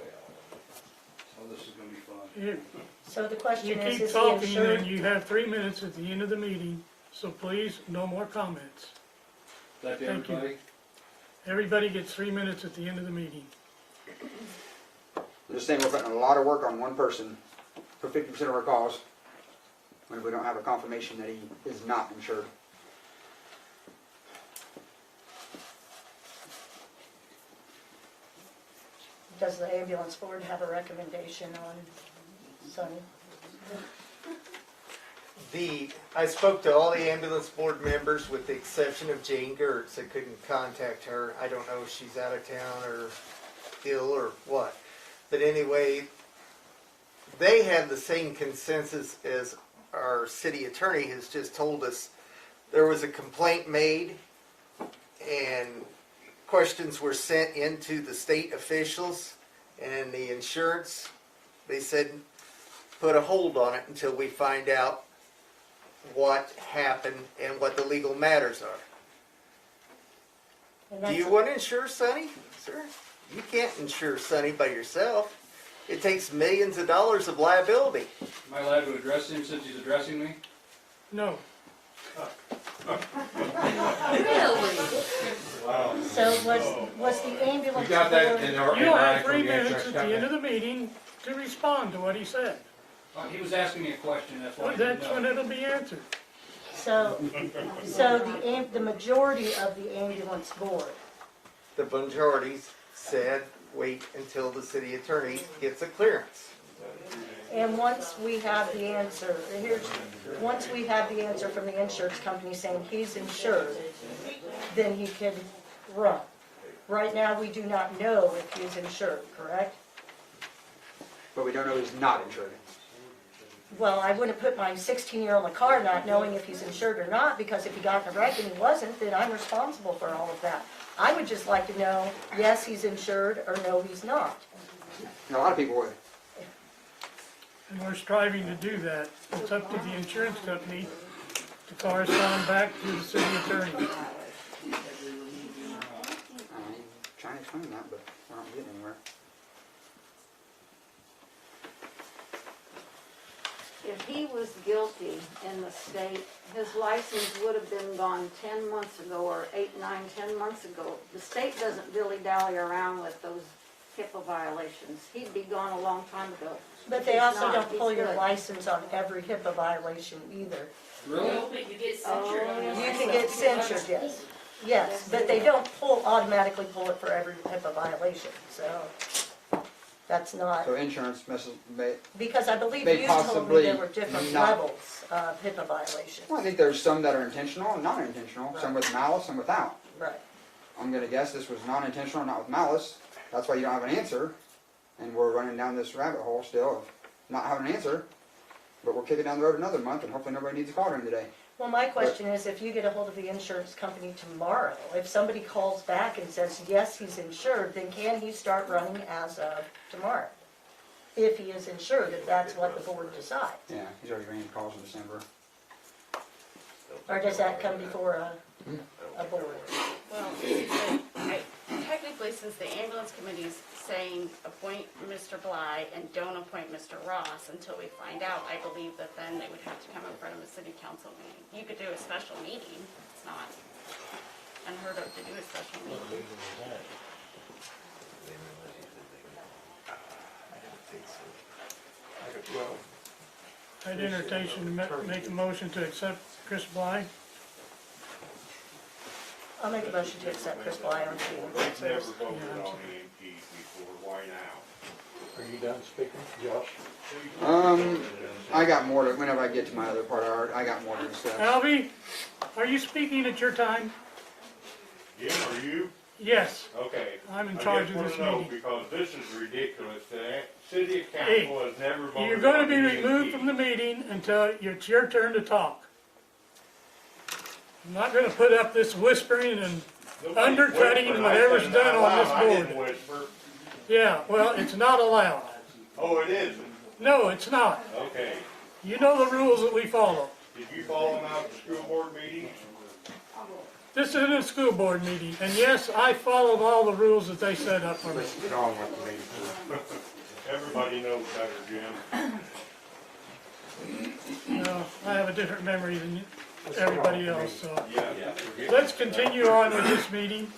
S10: Oh, this is gonna be fun.
S5: You
S4: So the
S5: you
S4: question is
S5: keep
S4: he
S5: talking, and
S4: insured?
S5: you have 3 minutes at the end of the meeting, so please, no more comments.
S10: Is that to
S5: Thank you.
S10: everybody?
S5: Everybody gets 3 minutes at the end of the meeting.
S3: I'm just saying we're putting a lot of work on one person for 50% of our calls when we don't have a confirmation that he is not insured.
S4: Does the ambulance board have a recommendation on Sonny?
S1: I spoke to all the ambulance board members with the exception of Jane Gertz. I couldn't contact her. I don't know if she's out of town or ill or what. But anyway, they have the same consensus as our city attorney has just told us. There was a complaint made and questions were sent into the state officials and the insurance. They said, put a hold on it until we find out what happened and what the legal matters are.
S4: And
S1: Do
S4: that's
S1: you want to insure Sonny, sir? You can't insure Sonny by yourself. It takes millions of dollars of liability.
S10: Am I allowed to address him since he's addressing me?
S5: No,
S4: So was the ambulance
S9: You got that
S4: board?
S9: in our, in
S5: you'll have
S9: writing
S5: 3
S9: from the
S5: minutes
S9: insurance
S5: at the end
S9: company?
S5: of the meeting to respond to what he said.
S10: He was asking me a question, that's why I
S5: Well,
S10: didn't
S5: that's when
S10: know.
S5: it'll be answered.
S4: So the majority of the ambulance board,
S1: The majorities said, wait until the city attorney gets a clearance.
S4: and once we have the answer, once we have the answer from the insurance company saying he's insured, then he can run. Right now, we do not know if he's insured, correct?
S3: But we don't know he's not insured.
S4: Well, I wouldn't put my 16-year-old in a car not knowing if he's insured or not, because if he got in a wreck and he wasn't, then I'm responsible for all of that. I would just like to know, yes, he's insured, or no, he's not.
S3: And a lot of people would.
S5: And we're striving to do that. It's up to the insurance company to correspond back to the city attorney.
S3: I'm trying to explain that, but we're not getting anywhere.
S11: If he was guilty in the state, his license would have been gone 10 months ago, or 8, 9, 10 months ago. The state doesn't dilly-dally around with those HIPAA violations. He'd be gone a long time ago.
S4: But they
S11: He's
S4: also
S11: not.
S4: don't
S11: He's
S4: pull your
S11: good.
S4: license on every HIPAA violation either.
S10: Really?
S12: No, but you get censured on your
S4: You can
S12: license.
S4: get censured, yes. Yes, but they don't automatically pull it for every HIPAA violation, so that's not,
S3: So insurance messes,
S4: because I believe
S3: They
S4: you told me
S3: possibly
S4: there were different
S3: not-
S4: levels of HIPAA violations.
S3: well, I think there's some that are intentional and non-intentional, some with malice, some without.
S4: Right.
S3: I'm gonna guess this was non-intentional, not with malice. That's why you don't have an answer. And we're running down this rabbit hole still of not having an answer. But we're kicking down the road another month and hopefully nobody needs a call during the day.
S4: Well, my question is, if you get a hold of the insurance company tomorrow, if somebody calls back and says, yes, he's insured, then can he start running as of tomorrow? If he is insured, if that's what the board decides.
S3: Yeah, he's already ran calls in December.
S4: Or does that come before a board?
S7: Well, technically, is the ambulance committee's saying appoint Mr. Bly and don't appoint Mr. Ross until we find out. I believe that then they would have to come in front of a city council meeting. You could do a special meeting. It's not unheard of to do a special meeting.
S5: I'd entertain to make a motion to accept Chris Bly.
S4: I'll make a motion to accept Chris Bly on
S9: We've never voted on EMPs before, why now?
S2: Are you done speaking, Josh?
S3: I got more to, whenever I get to my other part, I got more to discuss.
S5: Albie, are you speaking at your time?
S9: Jim, are you?
S5: Yes,
S9: Okay.
S5: I'm in charge of
S9: I
S5: this
S9: just wanna know,
S5: meeting.
S9: because this is ridiculous, the city council has never voted on EMPs.
S5: You're gonna be removed from the meeting until it's your turn to talk. I'm not gonna put up this whispering and
S9: Nobody
S5: undercutting
S9: whispered.
S5: whatever's
S9: I said
S5: done
S9: it out
S5: on this
S9: loud. I didn't
S5: board.
S9: whisper.
S5: Yeah, well, it's not allowed.
S9: Oh, it isn't?
S5: No, it's not.
S9: Okay.
S5: You know the rules that we follow.
S9: Did you follow them out at the school board meeting?
S5: This isn't a school board meeting, and yes, I followed all the rules that they set up for me.
S9: Get on with the meeting. Everybody knows better, Jim.
S5: No, I have a different memory than everybody else, so.
S9: Yeah.
S5: Let's continue on with this meeting.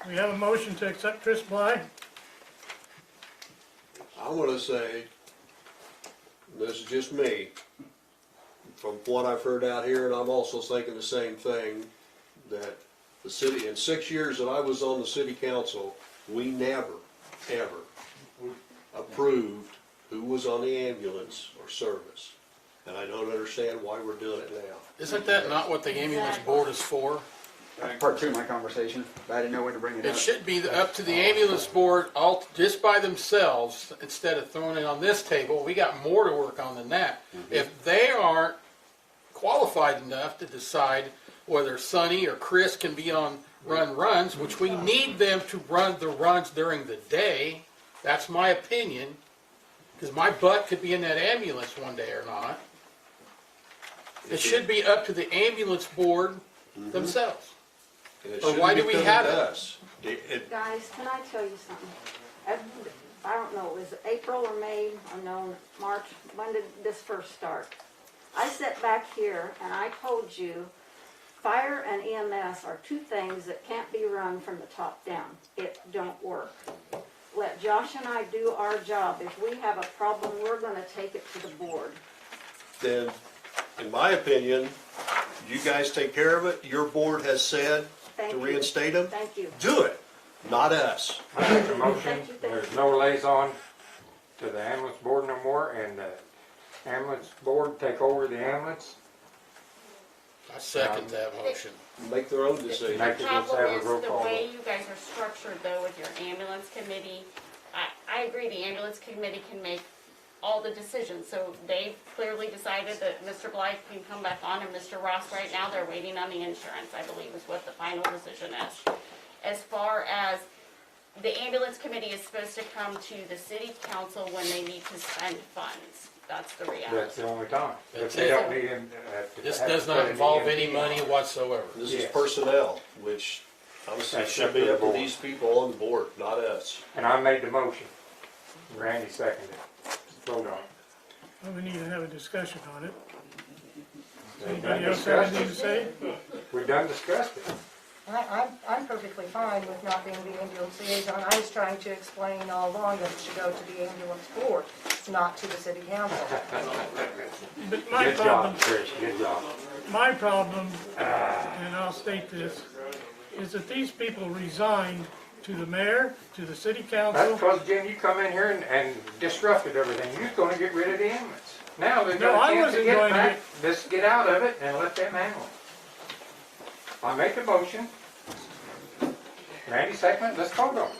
S5: We have a motion to accept Chris Bly.
S13: I want to say, this is just me, from what I've heard out here, and I'm also thinking the same thing, that the city, in 6 years that I was on the city council, we never, ever approved who was on the ambulance or service. And I don't understand why we're doing it now.
S2: Isn't that not what the ambulance board is for?
S3: Part two of my conversation, but I didn't know when to bring it
S2: It
S3: up.
S2: should be up to the ambulance board all, just by themselves, instead of throwing it on this table. We got more to work on than that. If they aren't qualified enough to decide whether Sonny or Chris can be on runs, which we need them to run the runs during the day, that's my opinion, because my butt could be in that ambulance one day or not. It should be up to the ambulance board themselves.
S13: And it
S2: Or
S13: shouldn't
S2: why
S13: be
S2: do we
S13: coming
S2: have
S13: to
S2: it?
S13: us.
S11: Guys, can I tell you something? I don't know, it was April or May, or no, March, when did this first start? I sat back here and I told you, fire and EMS are two things that can't be run from the top down. It don't work. Let Josh and I do our job. If we have a problem, we're gonna take it to the board.
S13: Then, in my opinion, you guys take care of it. Your board has said
S11: Thank
S13: to
S11: you.
S13: reinstate them.
S11: Thank you.
S13: Do it, not us.
S9: I make a motion,
S11: Thank you.
S9: there's no liaison to the ambulance board no more, and the ambulance board take over the ambulance.
S2: I second that motion.
S13: Make their own decision.
S9: Make
S7: The
S9: it, let's have
S7: problem
S9: a
S7: is
S9: roll
S7: the
S9: call.
S7: way you guys are structured though with your ambulance committee. I agree, the ambulance committee can make all the decisions. So they've clearly decided that Mr. Blythe can come back on and Mr. Ross right now, they're waiting on the insurance, I believe is what the final decision is. As far as the ambulance committee is supposed to come to the city council when they need to spend funds. That's the reality.
S9: That's the only time.
S2: That's
S9: If we
S2: it.
S9: don't need him,
S2: This does not involve any money whatsoever.
S13: This is
S9: Yes.
S13: personnel, which obviously
S9: That's
S13: should
S9: up
S13: be
S9: to the
S13: up to
S9: board.
S13: these people on the board, not us.
S9: And I made the motion. Randy seconded it. Vote on it.
S5: Well, we need to have a discussion on it.
S9: We've done
S5: Anybody else have
S9: discussed
S5: anything to say?
S9: it. We've done discussed it.
S4: I'm perfectly fine with not being the ambulance liaison. I was trying to explain all along that it should go to the ambulance board, not to the city council.
S5: But my
S9: Good
S5: problem,
S9: job, Trish, good job.
S5: my problem, and I'll state this, is that these people resigned to the mayor, to the city
S9: That's
S5: council.
S9: because, Jim, you come in here and disrupted everything. You was gonna get rid of the ambulance. Now they've
S5: No,
S9: got
S5: I
S9: a chance to
S5: wasn't
S9: get
S5: going to
S9: back. Just get out of it and let them handle it. I make the motion. Randy second it, let's vote on it.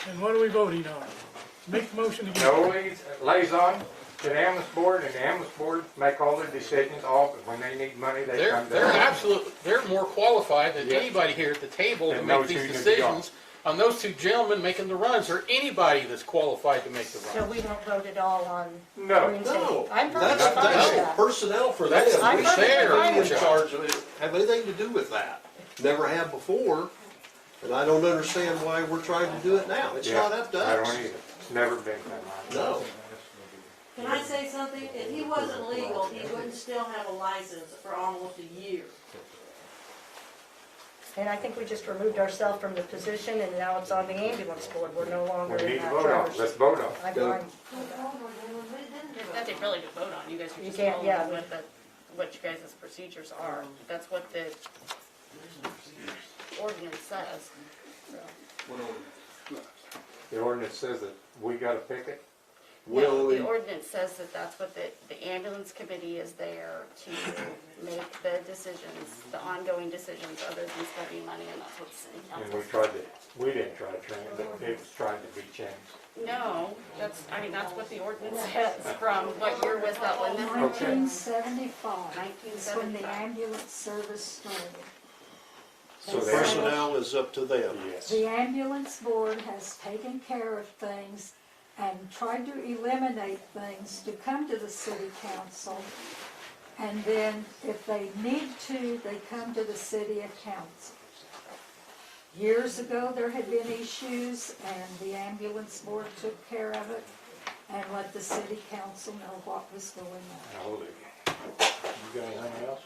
S5: And what are we voting on? Make the motion again.
S9: No liaison to the ambulance board, and the ambulance board make all the decisions, all, when they need money, they
S2: They're,
S9: come to
S2: they're
S9: us.
S2: absolutely, they're more qualified than
S9: Yeah.
S2: anybody here at the table to
S9: That
S2: make
S9: knows
S2: these
S9: who to be
S2: decisions on those two gentlemen making the runs, or anybody that's qualified to make the
S4: So
S2: runs.
S4: we don't vote at all on
S9: No.
S4: reinstating.
S13: No,
S4: I'm perfectly
S13: that's,
S4: fine with
S13: that's
S4: that.
S13: personnel for them.
S2: That's-
S4: I'm
S13: We
S4: perfectly
S13: share
S4: fine
S13: in
S4: with that.
S13: charge of it, have anything to do with that. Never have before. And I don't understand why we're trying to do it now. It's
S9: Yeah,
S13: not up to
S9: I
S13: us.
S9: don't either. It's never been done.
S13: No.
S12: Can I say something? If he wasn't legal, he wouldn't still have a license for almost a year.
S4: And I think we just removed ourselves from the position, and now it's on the ambulance board. We're no longer
S9: We
S4: in
S9: need to
S4: that
S9: vote on it.
S4: charge.
S9: Let's vote on it.
S4: I'm
S13: Go.
S4: fine.
S7: There's nothing really to vote on, you guys are
S4: You
S7: just
S4: can't,
S7: following
S4: yeah.
S7: what you guys' procedures are. That's what the ordinance says.
S9: The ordinance says that we gotta pick it.
S13: Will
S7: The
S13: we,
S7: ordinance says that that's what the ambulance committee is there to make the decisions, the ongoing decisions, other than spending money, and that's what the city
S9: And
S7: council.
S9: we didn't try to train it, but it was trying to be changed.
S7: No, that's what the ordinance says. From what year was that one?
S11: 1975 is when the
S7: 1975.
S11: ambulance service started.
S9: So
S11: They
S9: there's,
S11: said
S13: personnel is up to them.
S9: yes.
S11: the ambulance board has taken care of things and tried to eliminate things to come to the city council. And then if they need to, they come to the city council. Years ago, there had been issues and the ambulance board took care of it and let the city council know what was going on.
S9: Hallelujah. You got anything else?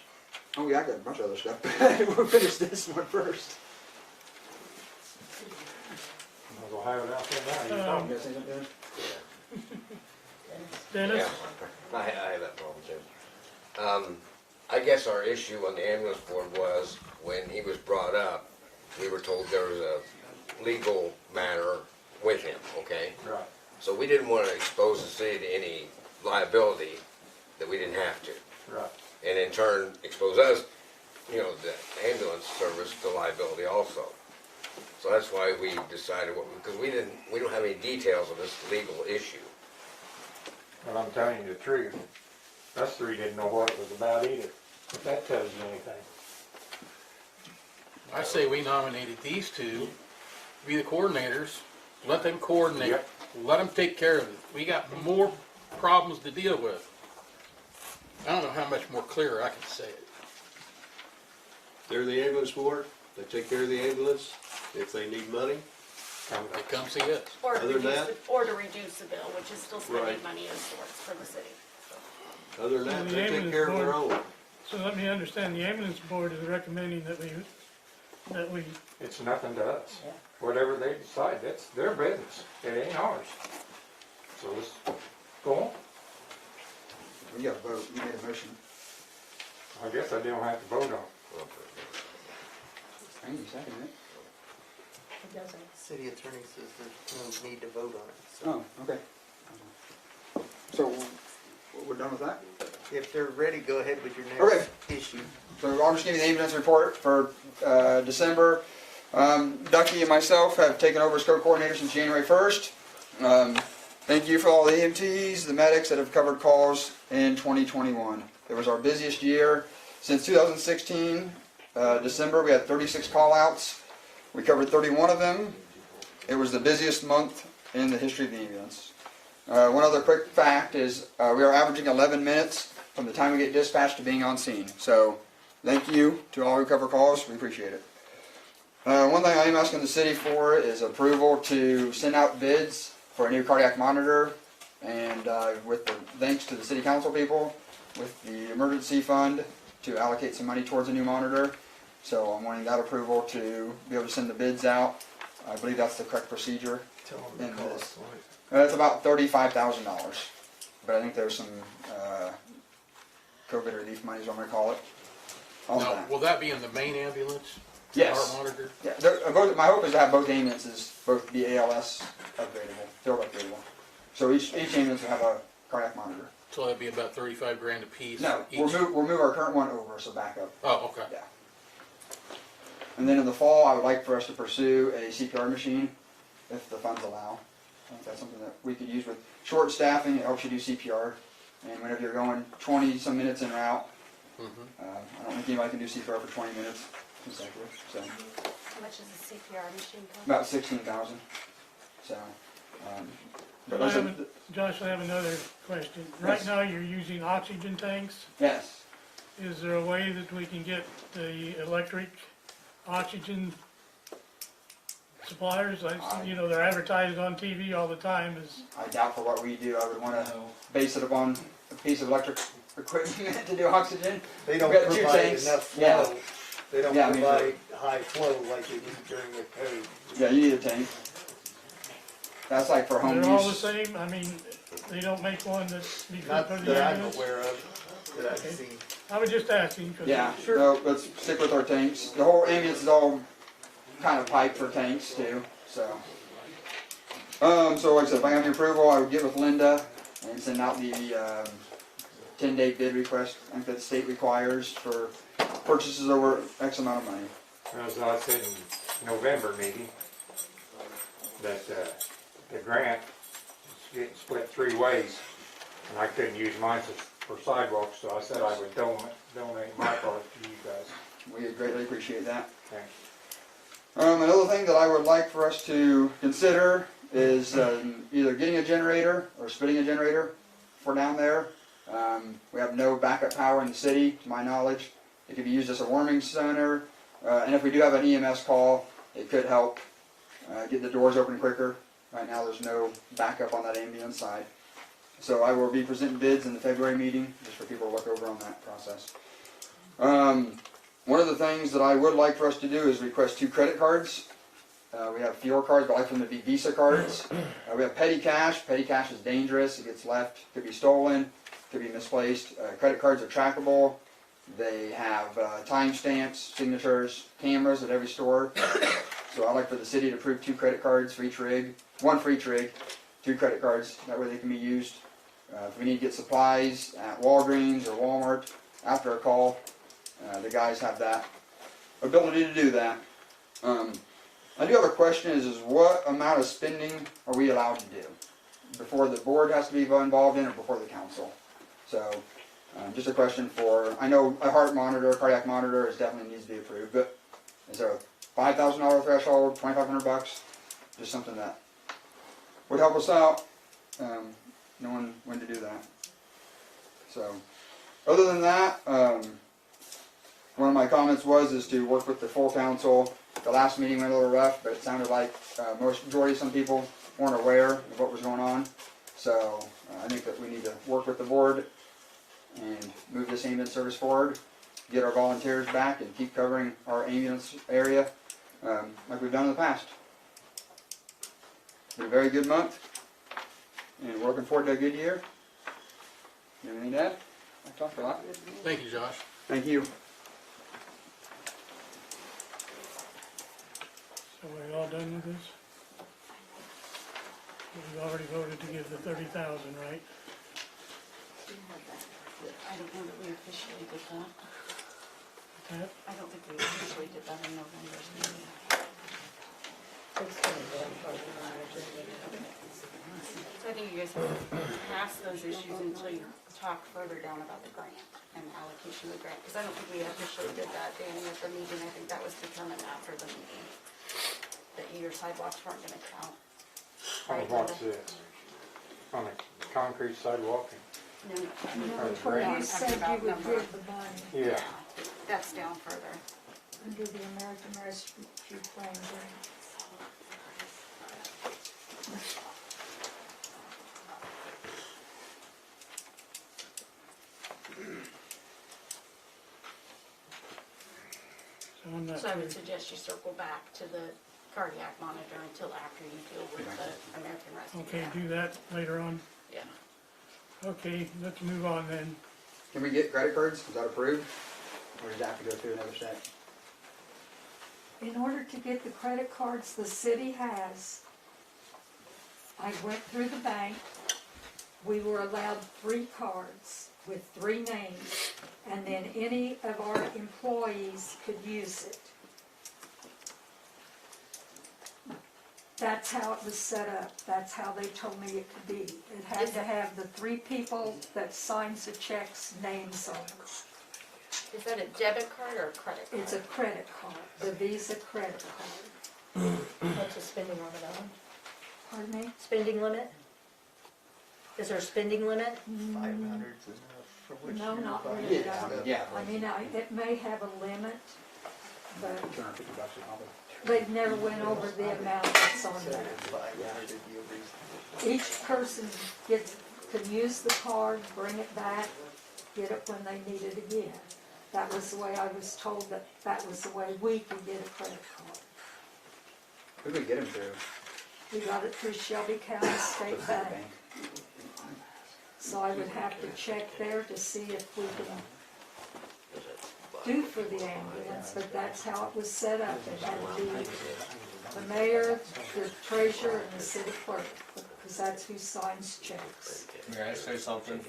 S3: Oh yeah, I got a bunch of other stuff. We'll finish this one first.
S9: We'll have it out there now. You
S5: Um,
S9: talk.
S3: You guys say something?
S5: Dennis?
S14: I have that problem too. I guess our issue on the ambulance board was when he was brought up, we were told there was a legal matter with him, okay?
S9: Right.
S14: So we didn't want to expose the city to any liability that we didn't have to.
S9: Right.
S14: And in turn, expose us, the ambulance service to liability also. So that's why we decided because we don't have any details of this legal issue.
S9: Well, I'm telling you the truth. Us three didn't know what it was about either. If that tells you anything.
S2: I say we nominated these two to be the coordinators, let them coordinate,
S9: Yep.
S2: let them take care of it. We got more problems to deal with. I don't know how much more clearer I can say it.
S13: They're the ambulance board. They take care of the ambulance. If they need money,
S2: They come see us.
S7: Or to
S13: Other than
S7: reduce,
S13: that?
S7: or to reduce the bill, which is still spending
S13: Right.
S7: money as source for the city.
S13: other than that,
S5: The
S13: they take
S5: ambulance
S13: care of their
S5: board-
S13: own.
S5: So let me understand, the ambulance board is recommending that we,
S9: It's nothing to us. Whatever they decide, that's their business. It ain't ours. So let's go on.
S3: We got a vote. You made a motion.
S9: I guess I don't have to vote on it.
S3: I need a second, right?
S4: It doesn't.
S1: City attorney says there's no need to vote on it. So
S3: Oh, okay. So, we're done with that?
S1: if they're ready, go ahead with your
S3: Okay.
S1: next issue.
S3: So I'll just give you the ambulance report for December. Ducky and myself have taken over as co-coordinators since January 1st. Thank you for all the EMTs, the medics that have covered calls in 2021. It was our busiest year. Since 2016, December, we had 36 call-outs. We covered 31 of them. It was the busiest month in the history of the ambulance. One other quick fact is we are averaging 11 minutes from the time we get dispatched to being on scene. So thank you to all who cover calls. We appreciate it. One thing I am asking the city for is approval to send out bids for a new cardiac monitor, and with the thanks to the city council people with the emergency fund to allocate some money towards a new monitor. So I'm wanting that approval to be able to send the bids out. I believe that's the correct procedure.
S1: Tell them
S3: And
S1: the
S3: this.
S1: cost.
S3: It's about $35,000, but I think there's some COVID relief money is what I'm gonna call it. On
S2: Now,
S3: that.
S2: will that be in the main ambulance?
S3: Yes.
S2: Our monitor?
S3: Yeah, my hope is to have both ambulances both be ALS upgradable, field upgradable. So each ambulance will have a cardiac monitor.
S2: So that'd be about 35 grand a piece?
S3: No,
S2: each?
S3: we'll move our current one over, so backup.
S2: Oh, okay.
S3: Yeah. And then in the fall, I would like for us to pursue a CPR machine, if the funds allow. I think that's something that we could use with short staffing. It helps you do CPR, and whenever you're going 20-some minutes en route, I don't think anybody can do CPR for 20 minutes consecutive. So
S7: How much is a CPR machine cost?
S3: about 16,000. So, but listen,
S5: Josh, I have another question. Right now, you're using oxygen tanks.
S3: yes.
S5: Is there a way that we can get the electric oxygen suppliers, they're advertised on TV all the time as,
S3: I doubt for what we do, I would wanna base it upon a piece of electric equipment to do oxygen.
S1: They don't
S3: We've got 2
S1: provide
S3: tanks.
S1: enough
S3: Yeah.
S1: flow. They don't
S3: Yeah, I mean,
S1: provide high flow like they do during the code.
S3: Yeah, you need a tank. That's like for home
S5: they're all the
S3: use.
S5: same, I mean, they don't make one that's before
S1: Not
S5: the
S1: that I'm
S5: ambulance.
S1: aware of, that I've seen.
S5: I was just asking, 'cause
S3: Yeah, no, let's stick with our tanks. The whole ambulance is all kind of piped for tanks too, so. So like I said, if I have your approval, I would get with Linda and send out the 10-day bid request, I think that the state requires for purchases over X amount of money.
S9: As I said in November meeting, that the grant is getting split 3 ways, and I couldn't use mine for sidewalks, so I said I would donate my part to you guys.
S3: We greatly appreciate that.
S9: Thanks.
S3: Another thing that I would like for us to consider is either getting a generator or splitting a generator for down there. We have no backup power in the city, to my knowledge. It could be used as a warming center, and if we do have an EMS call, it could help get the doors open quicker. Right now there's no backup on that ambulance side. So I will be presenting bids in the February meeting, just for people to look over on that process. One of the things that I would like for us to do is request 2 credit cards. We have fuel cards, but I like them to be Visa cards. We have petty cash. Petty cash is dangerous. It gets left, could be stolen, could be misplaced. Credit cards are trackable. They have timestamps, signatures, cameras at every store. So I'd like for the city to approve 2 credit cards for each rig. 1 for each rig, 2 credit cards. That way they can be used. If we need to get supplies at Walgreens or Walmart after a call, the guys have that ability to do that. I do have a question is what amount of spending are we allowed to do? Before the board has to be involved in or before the council? So just a question for, I know a heart monitor, a cardiac monitor is definitely needs to be approved, but is there a $5,000 threshold, $2,500? Just something that would help us out, knowing when to do that. So, other than that, one of my comments is to work with the full council. The last meeting went a little rough, but it sounded like majority of some people weren't aware of what was going on. So I think that we need to work with the board and move this ambulance service forward, get our volunteers back, and keep covering our ambulance area like we've done in the past. It's been a very good month, and we're looking forward to a good year. You have anything to add? I talked a lot.
S2: Thank you, Josh.
S3: Thank you.
S5: so we're all done with this? We've already voted to give the 30,000, right?
S7: I don't know that we officially did that.
S5: That-
S7: I don't think we officially did that in November. So I think you guys have to pass those issues until you talk further down about the grant and the allocation of the grant. Because I don't think we officially did that, Danny, at the meeting. I think that was determined after the meeting, that your sidewalks weren't gonna count. Right,
S9: What's
S7: Linda?
S9: this? On a concrete sidewalk?
S7: No, no.
S9: Or
S11: Where
S9: grant?
S11: you said you would give the money
S9: Yeah.
S7: That's down further.
S11: under the American Rescue Plan grant.
S5: So I'm not
S7: So I would
S5: sure.
S7: suggest you circle back to the cardiac monitor until after you deal with the American Rescue.
S5: Okay,
S7: Plan.
S5: do that later on.
S7: Yeah.
S5: Okay, let's move on then.
S3: Can we get credit cards? Is that approved? Or does that have to go through another step?
S4: In order to get the credit cards the city has, I went through the bank. We were allowed 3 cards with 3 names, and then any of our employees could use it. That's how it was set up. That's how they told me it could be. It had to have the 3 people that signs the checks' names on it.
S7: Is that a debit card or a credit card?
S4: It's a credit card, the Visa credit card.
S15: What's the spending limit on them?
S4: Pardon me?
S15: Spending limit? Is there a spending limit?
S1: 500's enough for what
S4: No,
S1: you're
S4: not
S1: buying.
S4: really.
S3: Yeah.
S4: I mean, it may have a limit, but
S3: $250 probably.
S4: They never went over the amount that's on there. Each person can use the card, bring it back, get it when they need it again. That was the way I was told that was the way we could get a credit card.
S3: Who could get them through?
S4: We got it through Shelby County State Bank. So I would have to check there to see if we can do for the ambulance, but that's how it was set up. It had to be the mayor, the treasurer, and the city clerk, because that's who signs checks.
S16: May I say something?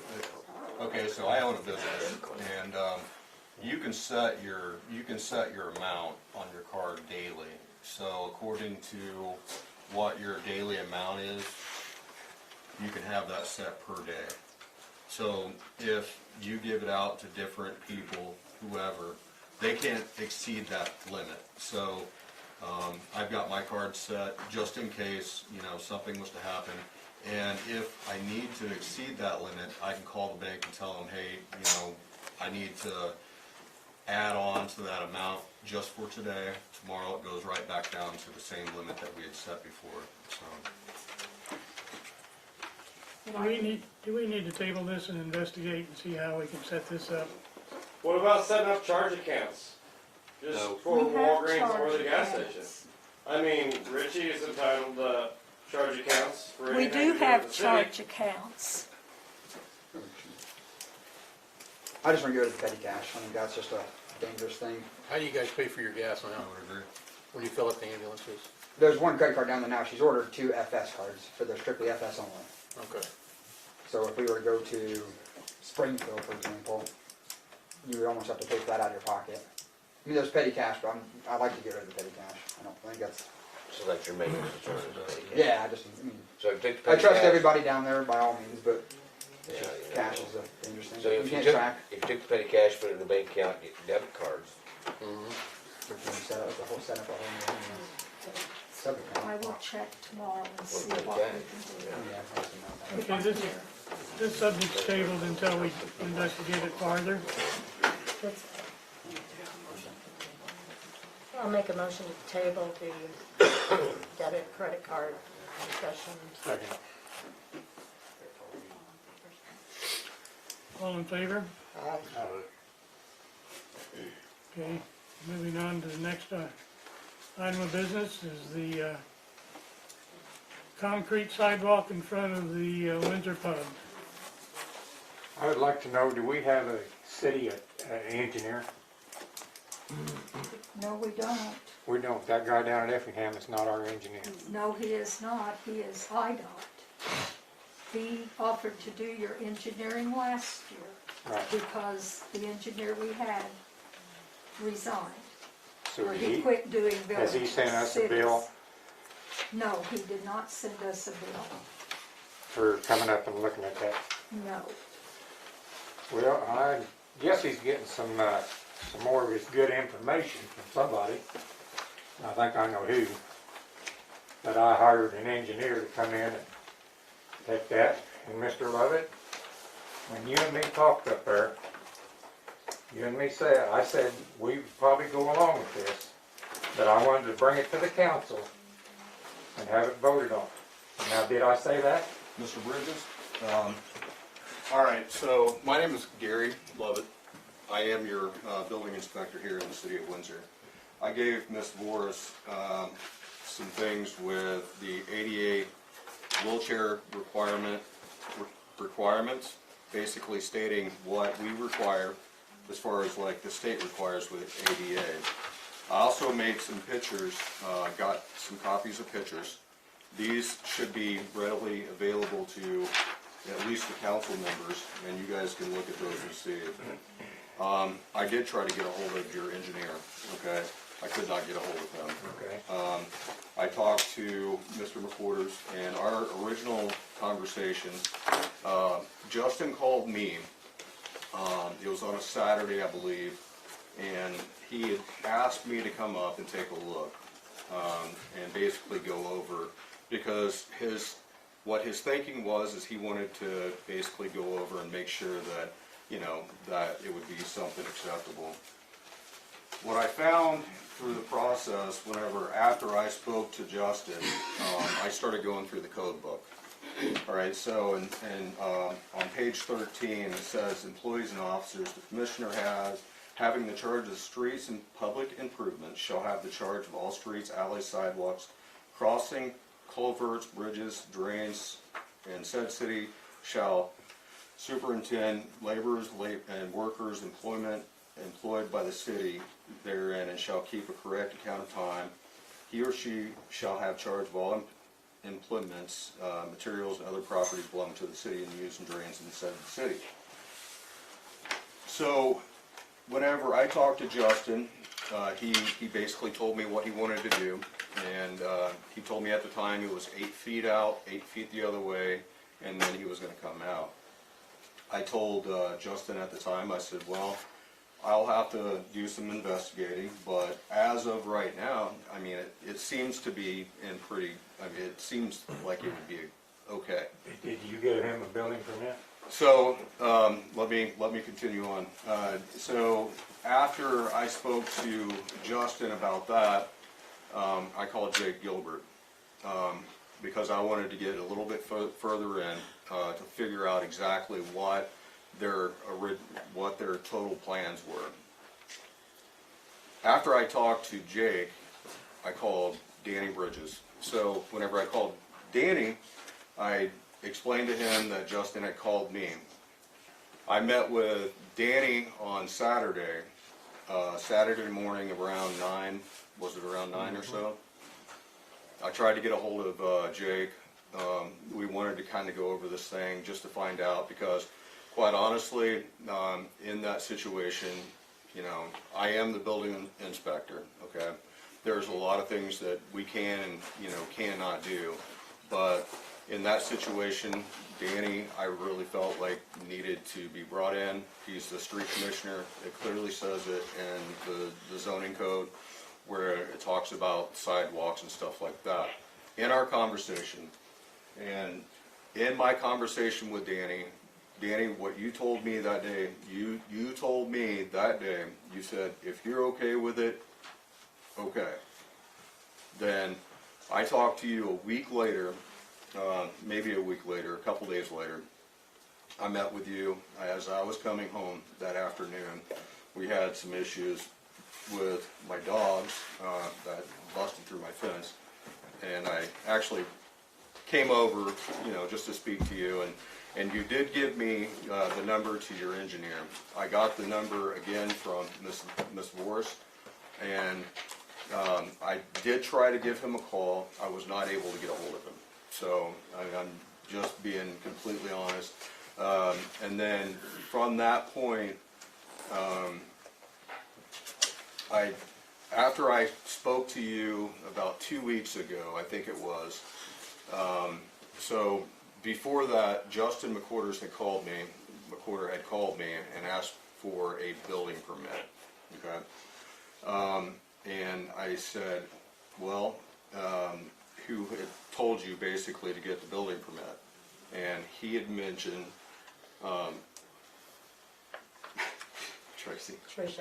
S16: Okay, so I own a business, and you can set your amount on your card daily. So according to what your daily amount is, you can have that set per day. So if you give it out to different people, whoever, they can't exceed that limit. So I've got my card set just in case, you know, something was to happen. And if I need to exceed that limit, I can call the bank and tell them, hey, you know, I need to add on to that amount just for today. Tomorrow it goes right back down to the same limit that we had set before. So.
S5: Do we need to table this and investigate and see how we can set this up?
S17: What about setting up charge accounts? Just
S16: No.
S17: for
S4: We have
S17: Walgreens or the
S4: charge
S17: gas
S4: accounts.
S17: station? I mean, Richie is entitled to charge accounts for
S4: We
S17: anything
S4: do
S17: to with
S4: have
S17: the city.
S4: charge accounts.
S3: I just want to go to the petty cash. I think that's just a dangerous thing.
S2: How do you guys pay for your gas now? When you fill up the ambulances?
S3: There's one credit card down there now. She's ordered 2 FS cards for the strictly FS only.
S2: Okay.
S3: So if we were to go to Springfield, for example, you would almost have to pay for that out of your pocket. I mean, there's petty cash, but I like to get rid of the petty cash. I don't think that's.
S14: So that's your main concern, is petty cash?
S3: Yeah,
S14: So take the
S3: I
S14: petty
S3: trust
S14: cash.
S3: everybody down there by all means, but
S14: Yeah,
S3: cash is a dangerous thing.
S14: So
S3: You
S14: if you
S3: can't
S14: took,
S3: track.
S14: if you took the petty cash, put it in the bank account, get debit cards.
S3: We can set up a whole new sub-account.
S4: I will check tomorrow and see
S14: petty
S4: what we
S14: cash.
S4: can do.
S3: Yeah, I think so.
S5: Okay, this subject's tabled until we investigate it farther.
S15: I'll make a motion to table the debit credit card discussion.
S5: All in favor?
S15: Aye.
S5: Okay, moving on to the next item of business is the concrete sidewalk in front of the Windsor pub.
S9: I would like to know, do we have a city engineer?
S4: No, we don't.
S9: We don't. That guy down at Effingham is not our engineer.
S4: No, he is not. He is IDOT. He offered to do your engineering last year
S9: Right.
S4: because the engineer we had resigned.
S9: So
S4: Or he quit doing
S9: has he
S4: village
S9: sent us a
S4: cities.
S9: bill
S4: No, he did not send us a bill.
S9: for coming up and looking at that?
S4: No.
S9: Well, I guess he's getting some more of his good information from somebody. I think I know who. But I hired an engineer to come in and take that. And Mr. Lovett, when you and me talked up there, you and me said, I said, we probably go along with this, but I wanted to bring it to the council and have it voted on. Now, did I say that?
S16: Mr. Bridges? All right, so my name is Gary Lovett. I am your building inspector here in the city of Windsor. I gave Ms. Voris some things with the ADA wheelchair requirements, basically stating what we require as far as like the state requires with ADA. I also made some pictures, got some copies of pictures. These should be readily available to at least the council members, and you guys can look at those and see. I did try to get a hold of your engineer, okay? I could not get a hold of him.
S9: Okay.
S16: I talked to Mr. McQuarters, and our original conversation, Justin called me. It was on a Saturday, I believe, and he had asked me to come up and take a look, and basically go over, because what his thinking was is he wanted to basically go over and make sure that, you know, that it would be something acceptable. What I found through the process process, after I spoke to Justin, I started going through the code book. All right, so on page 13, it says employees and officers, the commissioner having the charge of streets and public improvements shall have the charge of all streets, alleys, sidewalks, crossing, culverts, bridges, drains, and said city shall superintend laborers and workers employed by the city therein, and shall keep a correct account of time. He or she shall have charge of all implements, materials, and other properties belonging to the city and used in drains in the said city. So, whenever I talked to Justin, he basically told me what he wanted to do, and he told me at the time it was 8 feet out, 8 feet the other way, and then he was going to come out. I told Justin at the time, I said, well, I'll have to do some investigating, but as of right now, I mean, it seems to be it seems like it would be okay.
S9: Did you give him a building permit?
S16: So, let me continue on. So, after I spoke to Justin about that, I called Jake Gilbert, because I wanted to get a little bit further in, to figure out exactly what their total plans were. After I talked to Jake, I called Danny Bridges. So whenever I called Danny, I explained to him that Justin had called me. I met with Danny on Saturday morning around 9, was it around 9 or so? I tried to get a hold of Jake. We wanted to kind of go over this thing just to find out, because quite honestly, in that situation, you know, I am the building inspector, okay? There's a lot of things that we can and, you know, cannot do, but in that situation, Danny, I really felt like needed to be brought in. He's the street commissioner. It clearly says it in the zoning code where it talks about sidewalks and stuff like that. In our conversation, and in my conversation with Danny, what you told me that day, you told me that day, you said, if you're okay with it, okay. Then I talked to you a week later, maybe a week later, a couple days later. I met with you as I was coming home that afternoon. We had some issues with my dogs that busted through my fence, and I actually came over, you know, just to speak to you, and you did give me the number to your engineer. I got the number again from Miss Vorse, and I did try to give him a call. I was not able to get a hold of him. So I'm just being completely honest. And then from that point, after I spoke to you about 2 weeks ago, I think it was, so before that, Justin McQuarter had called me and asked for a building permit, okay? And I said, well, who had told you basically to get the building permit? And he had mentioned, Tricia.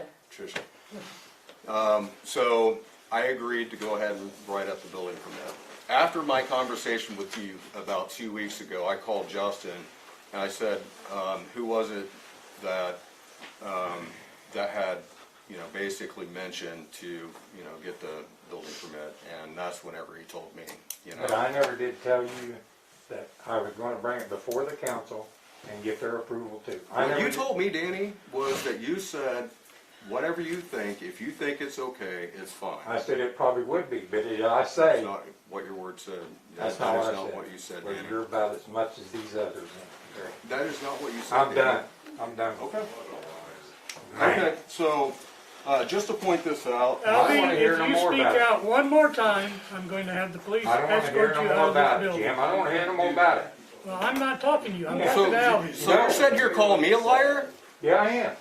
S16: So I agreed to go ahead and write up the building permit. After my conversation with you about 2 weeks ago, I called Justin and I said, who was it that that had, you know, basically mentioned to, you know, get the building permit? And that's whenever he told me, you know.
S9: But I never did tell you that I was going to bring it before the council and get their approval too.
S16: What you told me, Danny, was that you said, whatever you think, if you think it's okay, it's fine.
S9: I said it probably would be, but I say.
S16: That's not what your word said.
S9: That's not what I
S16: not
S9: said.
S16: what you said,
S9: Well,
S16: Danny.
S9: you're about as much as these others.
S16: That is not what you said,
S9: I'm
S16: Danny.
S9: done. I'm done.
S16: Okay. Okay, so, just to point this out.
S9: I don't
S5: Albie,
S9: wanna hear
S5: if
S9: no
S5: you
S9: more
S5: speak
S9: about it.
S5: out one more time, I'm going to have the police
S9: I don't want to hear
S5: escort
S9: no
S5: you
S9: more
S5: out of
S9: about
S5: this
S9: it,
S5: building.
S9: Jim. I don't want to hear no more about it.
S5: Well, I'm not talking to you, I'm
S16: So,
S5: talking to Albie.
S16: so you said you're calling me a liar?
S9: Yeah, I am.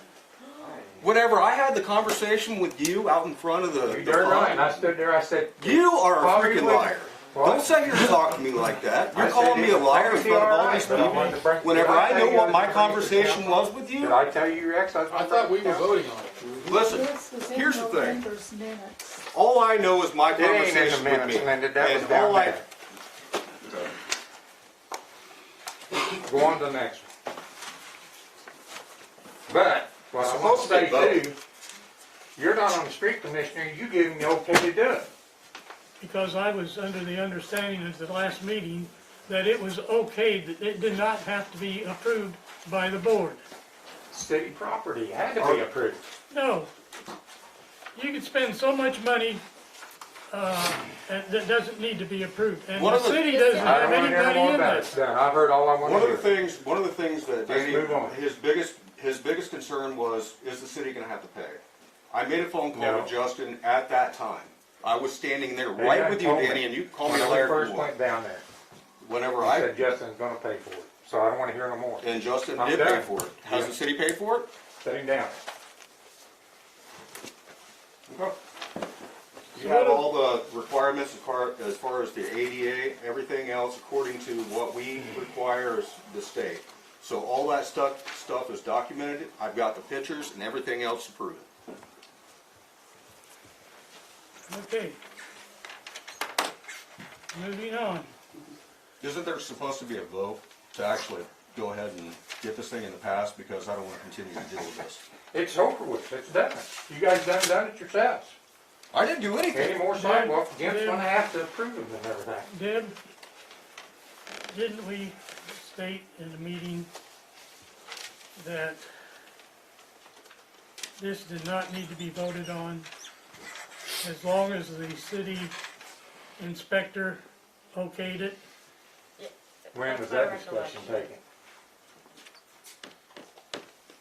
S16: Whenever I had the conversation with you out in front of the
S9: You're right. And I stood there. I said,
S16: you are a
S9: Probably
S16: freaking
S9: would-
S16: liar.
S9: What?
S16: Don't sit here and talk to me like that. You're
S9: I said
S16: calling me a
S9: it
S16: liar in
S9: would be
S16: front of all
S9: alright,
S16: these
S9: but I wanted to
S16: people.
S9: bring-
S16: Whenever
S9: Did I
S16: I
S9: tell
S16: know
S9: you
S16: what
S9: I
S16: my
S9: was gonna bring
S16: conversation
S9: the
S16: was with
S9: Did
S16: you.
S9: I tell you your ex-husband?
S2: I thought we were voting on it.
S16: Listen,
S4: This was in
S16: here's the thing.
S4: November's minutes.
S16: All I know is my
S9: It ain't in the
S16: conversation with
S9: minutes,
S16: me.
S9: Linda, that was
S16: And
S9: down
S16: all I-
S9: there. Go on to the next one. But, what I want to
S16: Supposed to be
S9: say too, you're not on the street commissioner, you gave him the okay to do it.
S5: Because I was under the understanding at the last meeting that it was okay, that it did not have to be approved by the board.
S9: City property had to be approved.
S5: No. You could spend so much money, that doesn't need to be approved. And
S16: One
S5: the
S16: of the-
S5: city doesn't
S9: I
S5: have
S9: don't want
S5: any
S9: to hear
S5: money
S9: more
S5: in
S9: about it.
S5: this.
S9: Done. I've heard all I want
S16: One
S9: to
S16: of
S9: hear.
S16: the things that
S9: Let's
S16: Danny,
S9: move on.
S16: his biggest concern was, is the city gonna have to pay? I made a phone call
S9: No.
S16: to Justin at that time. I was standing there
S9: They
S16: right
S9: done
S16: with you,
S9: told me
S16: Danny, and you called me
S9: When
S16: a
S9: we
S16: liar if
S9: first
S16: you
S9: went
S16: want.
S9: down there,
S16: Whenever
S9: he
S16: I,
S9: said Justin's gonna pay for it, so I don't want to hear no more.
S16: and Justin
S9: I'm
S16: did pay
S9: done.
S16: for it. Has
S9: Yeah.
S16: the city paid for it?
S9: Set him down.
S16: You have all the requirements as far as the ADA, everything else according to what we require as the state. So all that stuff is documented. I've got the pictures and everything else to prove it.
S5: Okay. Moving on.
S16: Isn't there supposed to be a vote to actually go ahead and get this thing in the past, because I don't want to continue to deal with this?
S9: It's over with, it's done. You guys done it yourselves.
S16: I didn't do anything.
S9: Any more sidewalks, Jim's gonna have to approve them and everything.
S5: Deb, didn't we state in the meeting that this did not need to be voted on as long as the city inspector okayed it?
S9: When
S7: That's
S9: was
S7: my
S9: that discussion
S7: recollection.
S9: taken?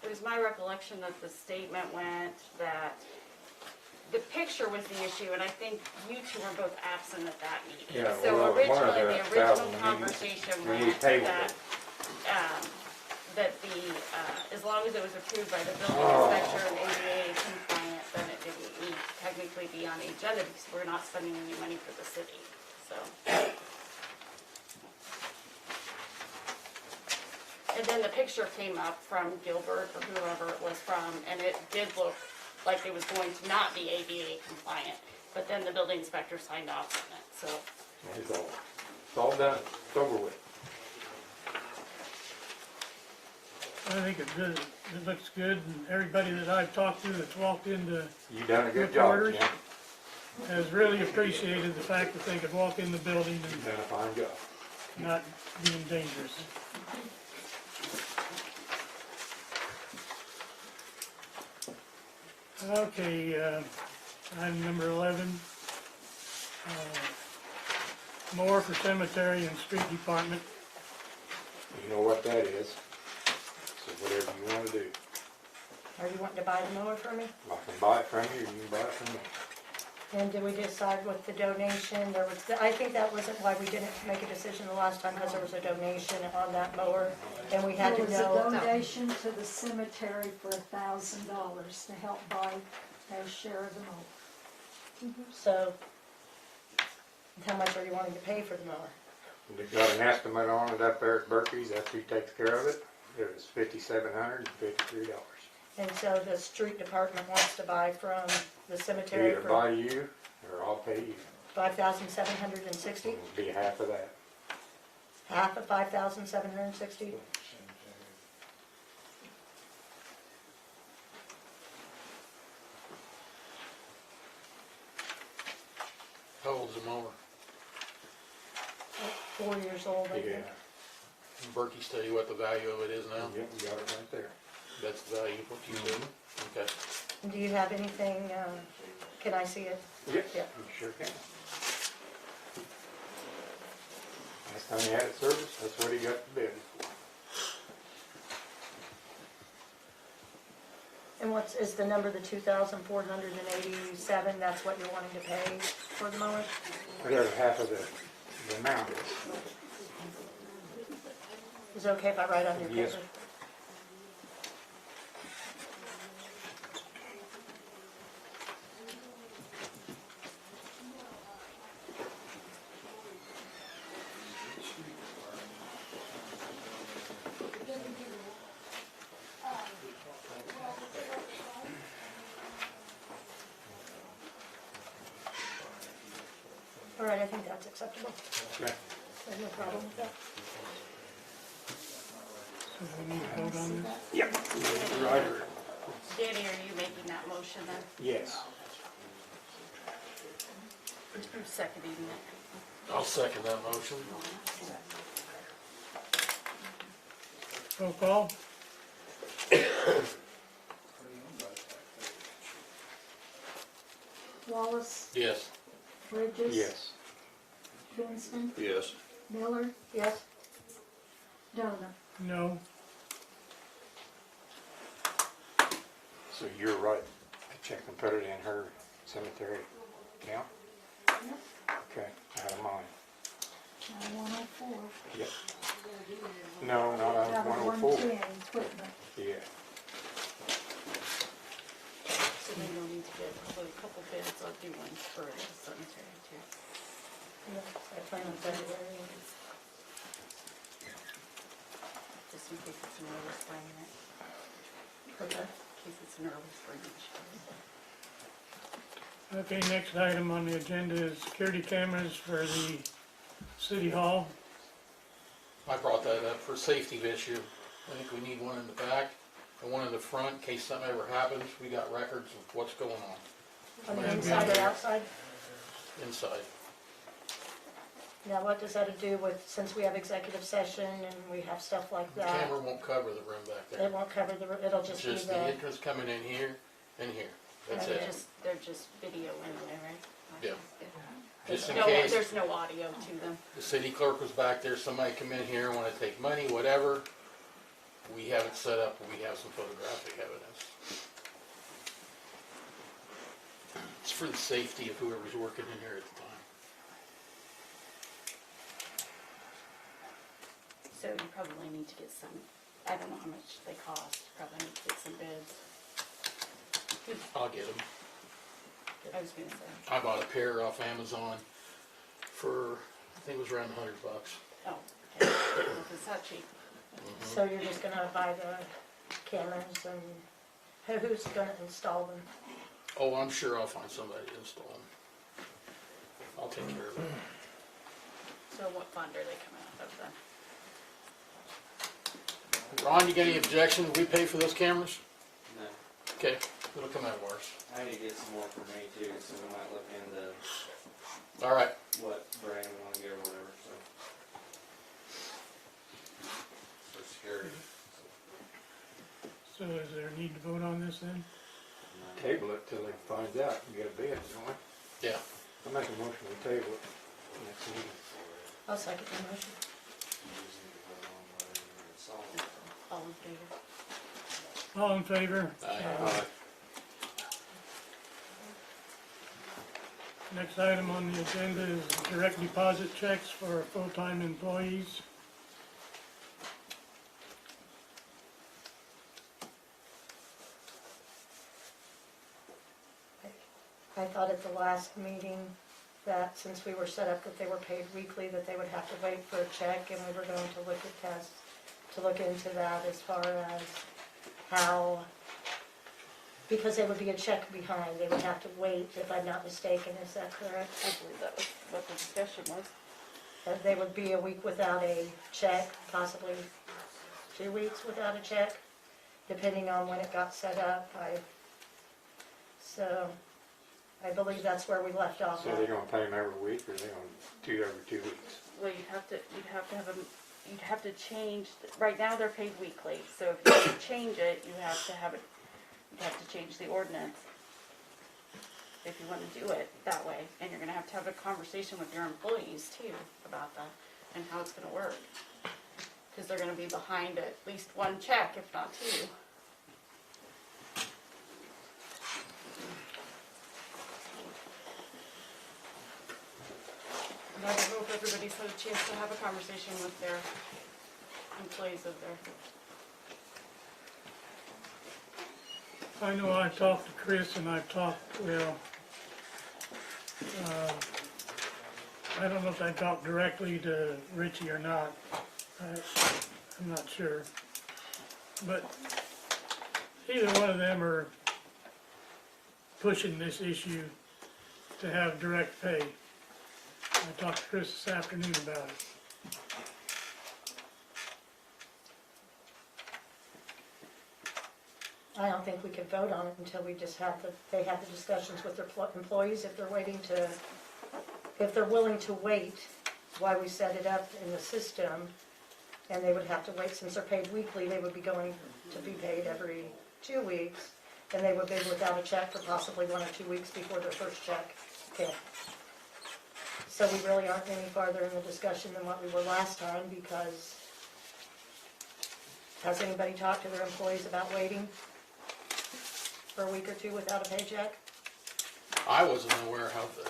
S7: It was my recollection that the statement went that the picture was the issue, and I think you two were both absent at that meeting.
S9: Yeah,
S7: So
S9: well, one of
S7: originally,
S9: the
S7: the original
S9: meetings,
S7: conversation
S9: we
S7: went
S9: tabled
S7: that,
S9: it.
S7: that as long as it was approved by the building
S9: Oh.
S7: inspector and ADA compliant, then it didn't need technically be on the agenda, because we're not spending any money for the city, so. And then the picture came up from Gilbert or whoever it was from, and it did look like it was going to not be ADA compliant, but then the building inspector signed off on it, so.
S9: It's all done, it's over with.
S5: I think it looks good, and everybody that I've talked to that's walked into
S9: You done a good job,
S5: reporters
S9: Jim.
S5: has really appreciated the fact that they could walk in the building
S9: You
S5: and
S9: done a fine job.
S5: not being dangerous. Okay, item number 11. More for cemetery and street department.
S9: You know what that is. So whatever you wanna do.
S15: Are you wanting to buy the mower for me?
S9: I can buy it from you, or you can buy it from me.
S15: And did we decide with the donation, I think that wasn't why we didn't make a decision the last time, because there was a donation on that mower, and we had to
S4: There
S15: know.
S4: was a donation to the cemetery for $1,000 to help buy their share of the mower.
S15: So, how much are you wanting to pay for the mower?
S9: We got an estimate on it up there at Berkey's, that's who takes care of it. It was $5,753.
S15: And so the street department wants to buy from the cemetery
S9: Either
S15: for
S9: buy you, or I'll pay you.
S15: $5,760?
S9: It'll be half of that.
S15: Half of $5,760?
S2: How old's the mower?
S15: 4 years old, I think.
S2: Did Berkey's tell you what the value of it is now?
S9: Yep, you got it right there.
S2: That's the value of what you said? Okay.
S15: Do you have anything, can I see it?
S9: Yep,
S15: Yeah.
S9: you sure can. Last time he had it serviced, that's what he got the bid.
S15: And is the number the 2,487, that's what you're wanting to pay for the mower?
S9: Whatever half of the amount is.
S15: Is it okay if I write on your
S9: Yes.
S15: paper? All right, I think that's acceptable.
S9: Okay.
S15: There's no problem with that.
S5: So we need to vote on this?
S9: Yep. Roger.
S7: Danny, are you making that motion then?
S9: Yes.
S7: I'm seconding it.
S2: I'll second that motion.
S5: Roll call?
S4: Wallace,
S2: Yes.
S4: Bridges.
S9: Yes.
S4: Kingston,
S13: Yes.
S4: Miller,
S15: Yes?
S4: Donor.
S5: No.
S9: So you're right. I checked and put it in her cemetery account? Okay, out of mine.
S4: Now 104.
S9: Yep. No, not out
S4: Out
S9: of
S4: of
S9: 104.
S4: 110, equipment.
S9: Yeah.
S7: So then you'll need to get probably a couple bids. I'll do one for the cemetery too.
S15: Yeah, I plan on February.
S7: Just in case it's an early spring, right?
S15: Okay.
S7: In case it's an early spring.
S5: Okay, next item on the agenda is security cameras for the city hall.
S2: I brought that up for safety issue. I think we need one in the back and one in the front in case something ever happens. We got records of what's going on.
S15: On the inside or outside?
S2: Inside.
S15: Now, what does that have to do with, since we have executive session and we have stuff like
S2: The
S15: that?
S2: camera won't cover the room back
S15: It
S2: there.
S15: won't cover it'll just be
S2: Just the
S15: the,
S2: entrance coming in here and here. That's
S7: They're
S2: it.
S7: just video anyway, right?
S2: Yeah. Just in
S7: No,
S2: case
S7: there's no audio to them.
S2: the city clerk was back there, somebody come in here and wanna take money, whatever. We have it set up, we have some photographic evidence. It's for the safety of whoever's working in here at the time.
S7: So you probably need to get some, I don't know how much they cost, probably need to get some bids.
S2: I'll get them.
S7: I was gonna say,
S2: I bought a pair off Amazon for, I think it was around $100.
S7: oh, okay, well, it's not cheap.
S15: so you're just gonna buy the cameras and who's gonna install them?
S2: Oh, I'm sure I'll find somebody to install them. I'll take care of it.
S7: So what fund are they coming out of then?
S2: Ron, you got any objection? We pay for those cameras?
S18: No,
S2: Okay, it'll come out of ours.
S18: I need to get some more for me too, so we might look into
S2: All right.
S18: what brand we wanna get or whatever, so. For security.
S5: So is there a need to vote on this then?
S9: Table it till they find out. You got a bid, don't we?
S2: Yeah.
S9: I make a motion to table it next meeting.
S15: I'll second the motion.
S7: All in favor?
S5: All in favor?
S2: Aye.
S5: Next item on the agenda is direct deposit checks for full-time employees.
S15: I thought at the last meeting that since we were set up that they were paid weekly, that they would have to wait for a check, and we were going to look into that as far as how, because they would be a check behind, they would have to wait, if I'm not mistaken, is that correct?
S7: I believe that was what the discussion was.
S15: That they would be a week without a check, possibly 2 weeks without a check, depending on when it got set up. So I believe that's where we left off.
S9: So they're gonna pay them every week, or they're gonna do every 2 weeks?
S7: Well, you'd have to change, right now they're paid weekly, so if you want to change it, you'd have to change the ordinance. If you want to do it that way, and you're gonna have to have a conversation with your employees too about that, and how it's gonna work. Cause they're gonna be behind at least one check, if not two. And I don't know if everybody's had a chance to have a conversation with their employees of their.
S5: I know I've talked to Chris and I've talked, I don't know if I talked directly to Richie or not. I'm not sure. But either one of them are pushing this issue to have direct pay. I talked to Chris this afternoon about it.
S15: I don't think we could vote on it until we just have they have the discussions with their employees, if they're waiting to, if they're willing to wait while we set it up in the system, and they would have to wait, since they're paid weekly, they would be going to be paid every 2 weeks, and they would be without a check for possibly 1 or 2 weeks before their first check came. So we really aren't any farther in the discussion than what we were last time, because has anybody talked to their employees about waiting for a week or two without a paycheck?
S2: I wasn't aware how the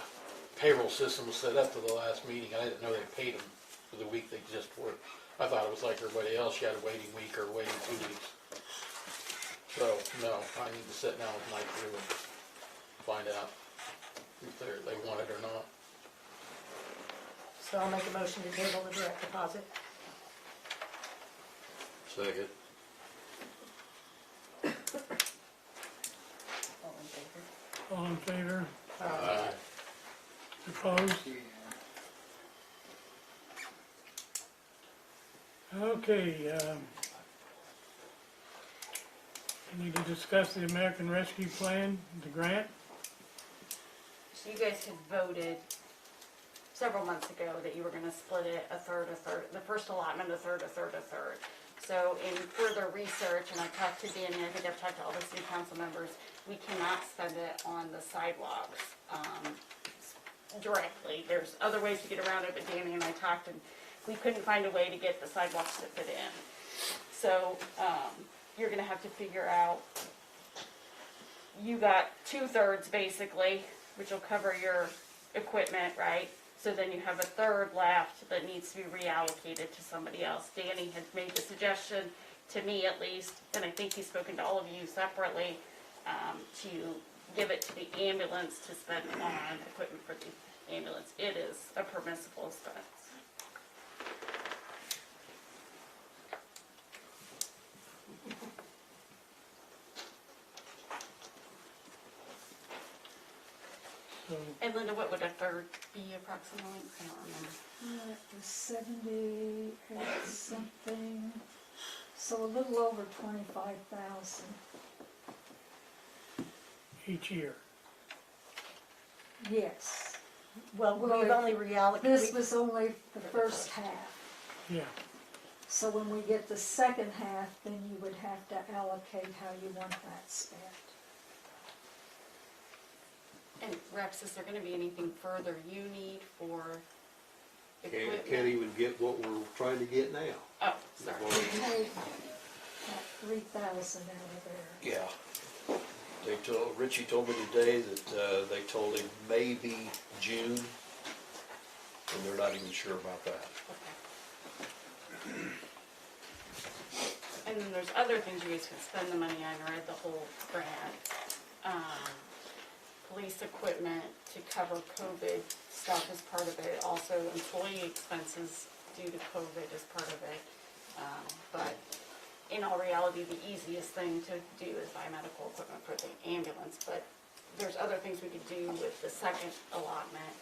S2: payroll system was set up to the last meeting. I didn't know they paid them for the week they just worked. I thought it was like everybody else, you had a waiting week or waiting 2 weeks. So, no, I need to sit down with Mike through and find out if they want it or not.
S15: So I'll make a motion to table the direct deposit.
S13: Second.
S5: All in favor?
S2: Aye.
S5: Opposed? Okay, we need to discuss the American Rescue Plan, the grant.
S7: So you guys had voted several months ago that you were gonna split it a third, the first allotment, a third. So in further research, and I've talked to Danny, I think I've talked to all the city council members, we cannot spend it on the sidewalks, directly. There's other ways to get around it, but Danny and I talked, and we couldn't find a way to get the sidewalks to fit in. So, you're gonna have to figure out, you got 2/3 basically, which will cover your equipment, right? So then you have a third left that needs to be reallocated to somebody else. Danny had made the suggestion, to me at least, and I think he's spoken to all of you separately, to give it to the ambulance to spend on equipment for the ambulance. It is a permissible expense.
S5: So,
S7: And Linda, what would a third be approximately? I don't remember.
S4: It was 78 something, so a little over 25,000.
S5: each year.
S4: Yes.
S15: Well,
S4: Well,
S15: we've only reallocated.
S4: This was only the first half.
S5: Yeah,
S4: So when we get the second half, then you would have to allocate how you want that spent.
S7: And Rex, is there gonna be anything further you need for equipment?
S13: Can't even get what we're trying to get now.
S7: Oh, sorry.
S4: We paid about 3,000 out of there.
S13: Yeah. Richie told me today that, they told him maybe June, and they're not even sure about that.
S7: And then there's other things you guys can spend the money on, right, the whole grant. Police equipment to cover COVID stuff is part of it, also employee expenses due to COVID is part of it. But in all reality, the easiest thing to do is buy medical equipment for the ambulance, but there's other things we could do with the second allotment.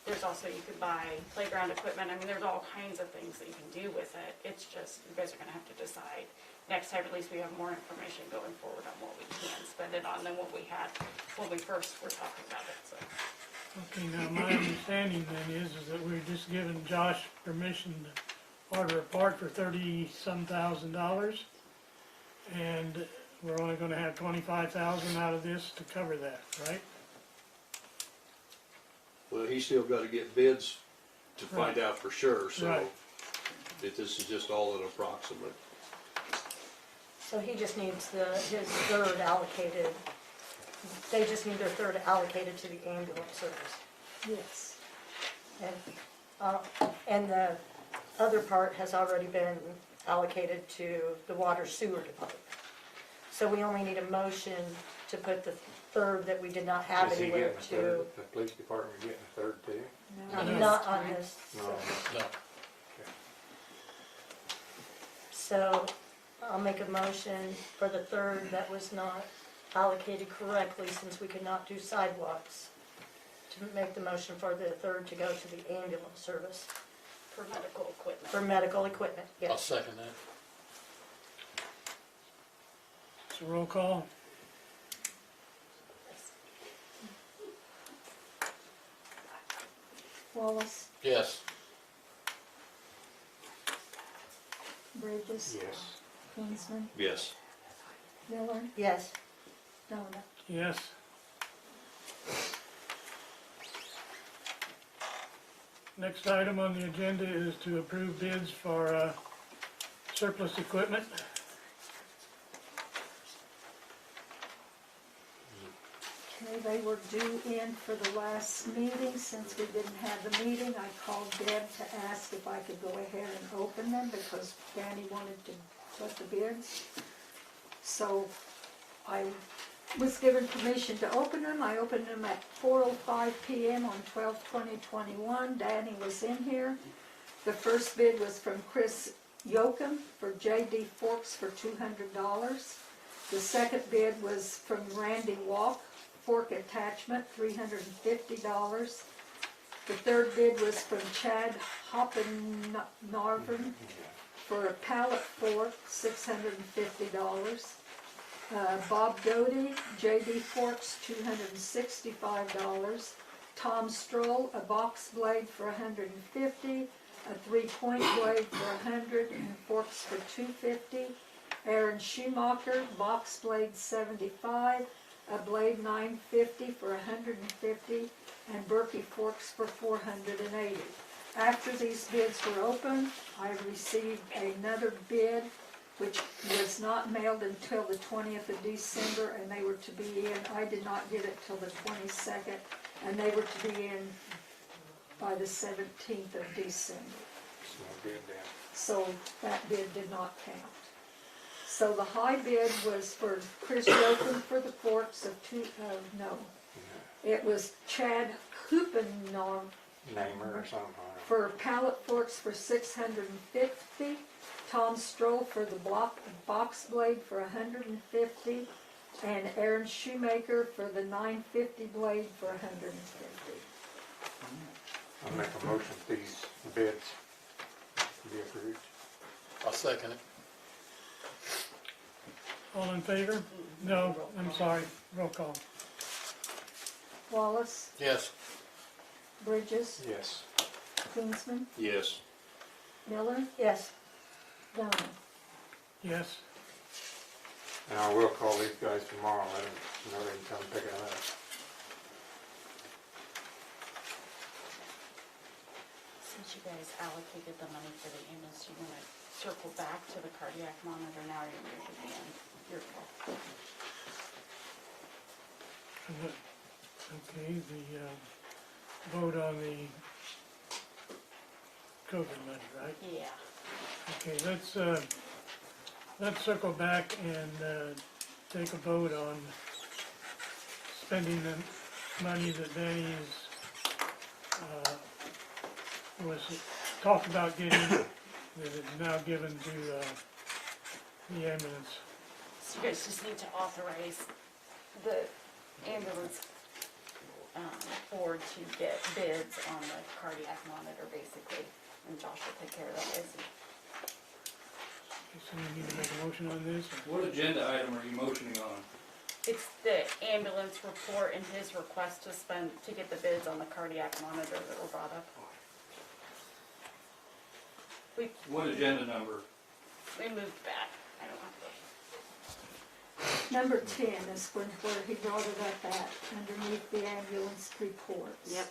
S7: There's also, you could buy playground equipment, I mean, there's all kinds of things that you can do with it. It's just, you guys are gonna have to decide. Next time, at least we have more information going forward on what we can spend it on than what we had when we first were talking about it, so.
S5: okay, now my understanding then is that we're just giving Josh permission to order a part for $30-some thousand, and we're only gonna have 25,000 out of this to cover that, right?
S13: Well, he's still gotta get bids to find
S5: Right.
S13: out for sure, so
S5: Right.
S13: if this is just all an approximate.
S15: So he just needs his third allocated, they just need their third allocated to the ambulance service.
S4: Yes.
S15: And the other part has already been allocated to the water sewer department. So we only need a motion to put the third that we did not have
S9: Is he
S15: anywhere
S9: getting a
S15: to,
S9: third? The police department getting a third too?
S15: not on this.
S9: No.
S2: No.
S15: So I'll make a motion for the third that was not allocated correctly, since we could not do sidewalks, to to make the motion for the third to go to the ambulance service
S7: For medical equipment.
S15: for medical equipment,
S2: I'll
S15: yes.
S2: second that.
S5: So roll call.
S4: Wallace,
S2: Yes.
S4: Bridges,
S9: Yes.
S4: Kingsman,
S13: Yes.
S4: Miller,
S15: Yes.
S4: Donna.
S5: Yes. Next item on the agenda is to approve bids for surplus equipment.
S4: Okay, they were due in for the last meeting. Since we didn't have the meeting, I called Deb to ask if I could go ahead and open them because Danny wanted to put the bids. So I was given permission to open them. I opened them at 4:05 PM on 12/20/21. Danny was in here. The first bid was from Chris Yoakum for JD Forks for $200. The second bid was from Randy Walk, fork attachment, $350. The third bid was from Chad Hoppenarven for a pallet fork, $650. Bob Doty, JD Forks, $265. Tom Stroll, a box blade for $150, a three-point blade for $100, and forks for $250. Aaron Schumacher, box blade $75, a blade $950 for $150, and Berkey forks for $480. After these bids were opened, I received another bid which was not mailed until the 20th of December, and they were to be in, I did not get it till the 22nd, and they were to be in by the 17th of December. So that bid did not count. So the high bid was for Chris Yoakum for the forks of it was Chad Huppenor
S9: Namer or something.
S5: for pallet forks for $650, Tom Stroll for the box blade for $150, and Aaron Shoemaker for the $950 blade for $150.
S9: I'll make a motion for these bids to be approved.
S2: I'll second it.
S5: All in favor? No, I'm sorry, roll call.
S4: Wallace,
S2: Yes.
S4: Bridges,
S9: Yes.
S4: Kingsman,
S13: Yes.
S4: Miller,
S15: Yes.
S4: Donna.
S5: Yes.
S9: And I will call these guys tomorrow, let them know they can come pick it up.
S7: Since you guys allocated the money for the ambulance, you want to circle back to the cardiac monitor now, or you're going to the end? Your call.
S5: Okay, the vote on the COVID money, right?
S7: Yeah.
S5: Okay, let's circle back and take a vote on spending the money that Danny's was talked about getting, that is now given to the ambulance.
S7: So you guys just need to authorize the ambulance board to get bids on the cardiac monitor, basically, and Josh will take care of that.
S5: So we need to make a motion on this?
S10: What agenda item are you motioning on?
S7: It's the ambulance report and his request to get the bids on the cardiac monitor that were brought up.
S10: What agenda number?
S7: We moved back. I don't know.
S4: Number 10 is where he brought it up at, underneath the ambulance reports.
S7: Yep.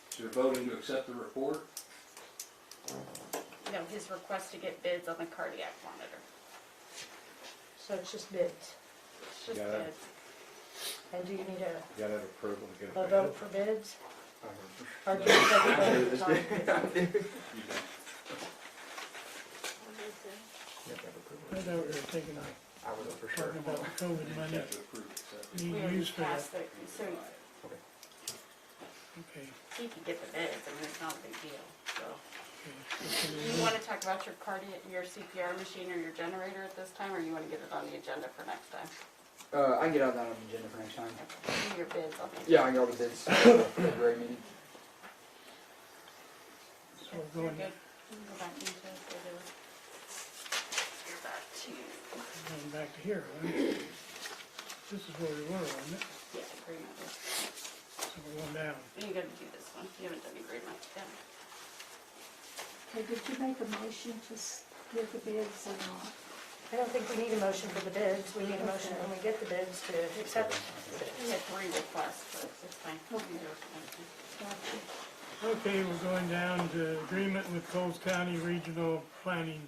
S10: So you're voting to accept the report?
S7: No, his request to get bids on the cardiac monitor.
S15: So it's just bids.
S7: It's just
S19: Got it.
S7: bids.
S15: And do you need
S19: You gotta have approval to get
S15: a
S19: it.
S15: vote for bids? Or do you take a vote at the time?
S10: You don't.
S5: I thought we were taking a,
S19: I wasn't for sure.
S5: talking about the COVID
S10: You
S5: money
S10: have to approve it separately.
S5: being
S7: We already
S5: used for that.
S7: passed it, so
S5: Okay.
S7: he can get the bids, I mean, it's not a big deal, so. Do you wanna talk about your your CPR machine or your generator at this time, or you wanna get it on the agenda for next time?
S3: I can get out that on the agenda for next time.
S7: Do your bids on the.
S3: Yeah, I can get all the bids for the February meeting.
S7: So we're going. Good. We can go back into it. Go back to.
S20: Going back to here, right? This is where we were, wasn't it?
S7: Yeah, agreement.
S20: So we're going down.
S7: You gotta do this one. You haven't done the agreement. Yeah.
S5: Okay, did you make a motion to give the bids or not?
S15: I don't think we need a motion for the bids, we need a motion when we get the bids to accept.
S7: We had 3 requests, but it's fine.
S20: Okay, we're going down to agreement with Coles County Regional Planning.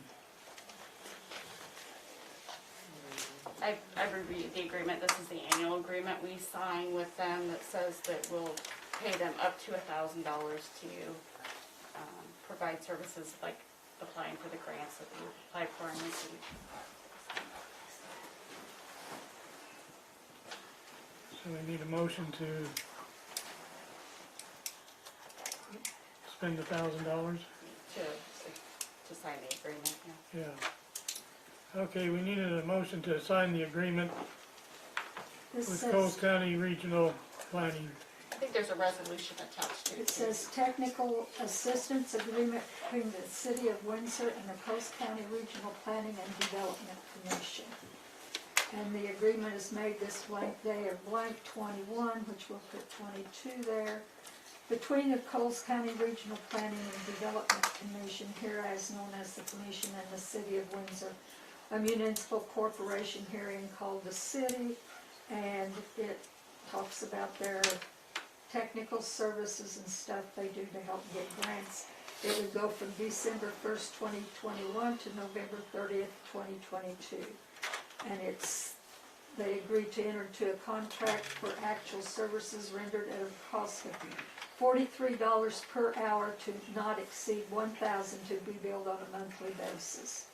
S7: I've reviewed the agreement. This is the annual agreement we sign with them that says that we'll pay them up to $1,000 to provide services like applying for the grants that we apply for and receive.
S20: So we need a motion to spend $1,000?
S7: To sign the agreement, yeah.
S20: Yeah. Okay, we needed a motion to sign the agreement
S5: This
S20: with
S5: says-
S20: Coles County Regional Planning.
S7: I think there's a resolution attached to it.
S5: It says technical assistance agreement between the City of Windsor and the Coast County Regional Planning and Development Commission. And the agreement is made this blank day of blank 21, which we'll put 22 there, between the Coles County Regional Planning and Development Commission, hereas known as the Commission, and the City of Windsor, a municipal corporation herein called the City, and it talks about their technical services and stuff they do to help get grants. It would go from December 1st, 2021 to November 30th, 2022. And they agreed to enter into a contract for actual services rendered at a cost of $43 per hour to not exceed $1,000 to be billed on a monthly basis.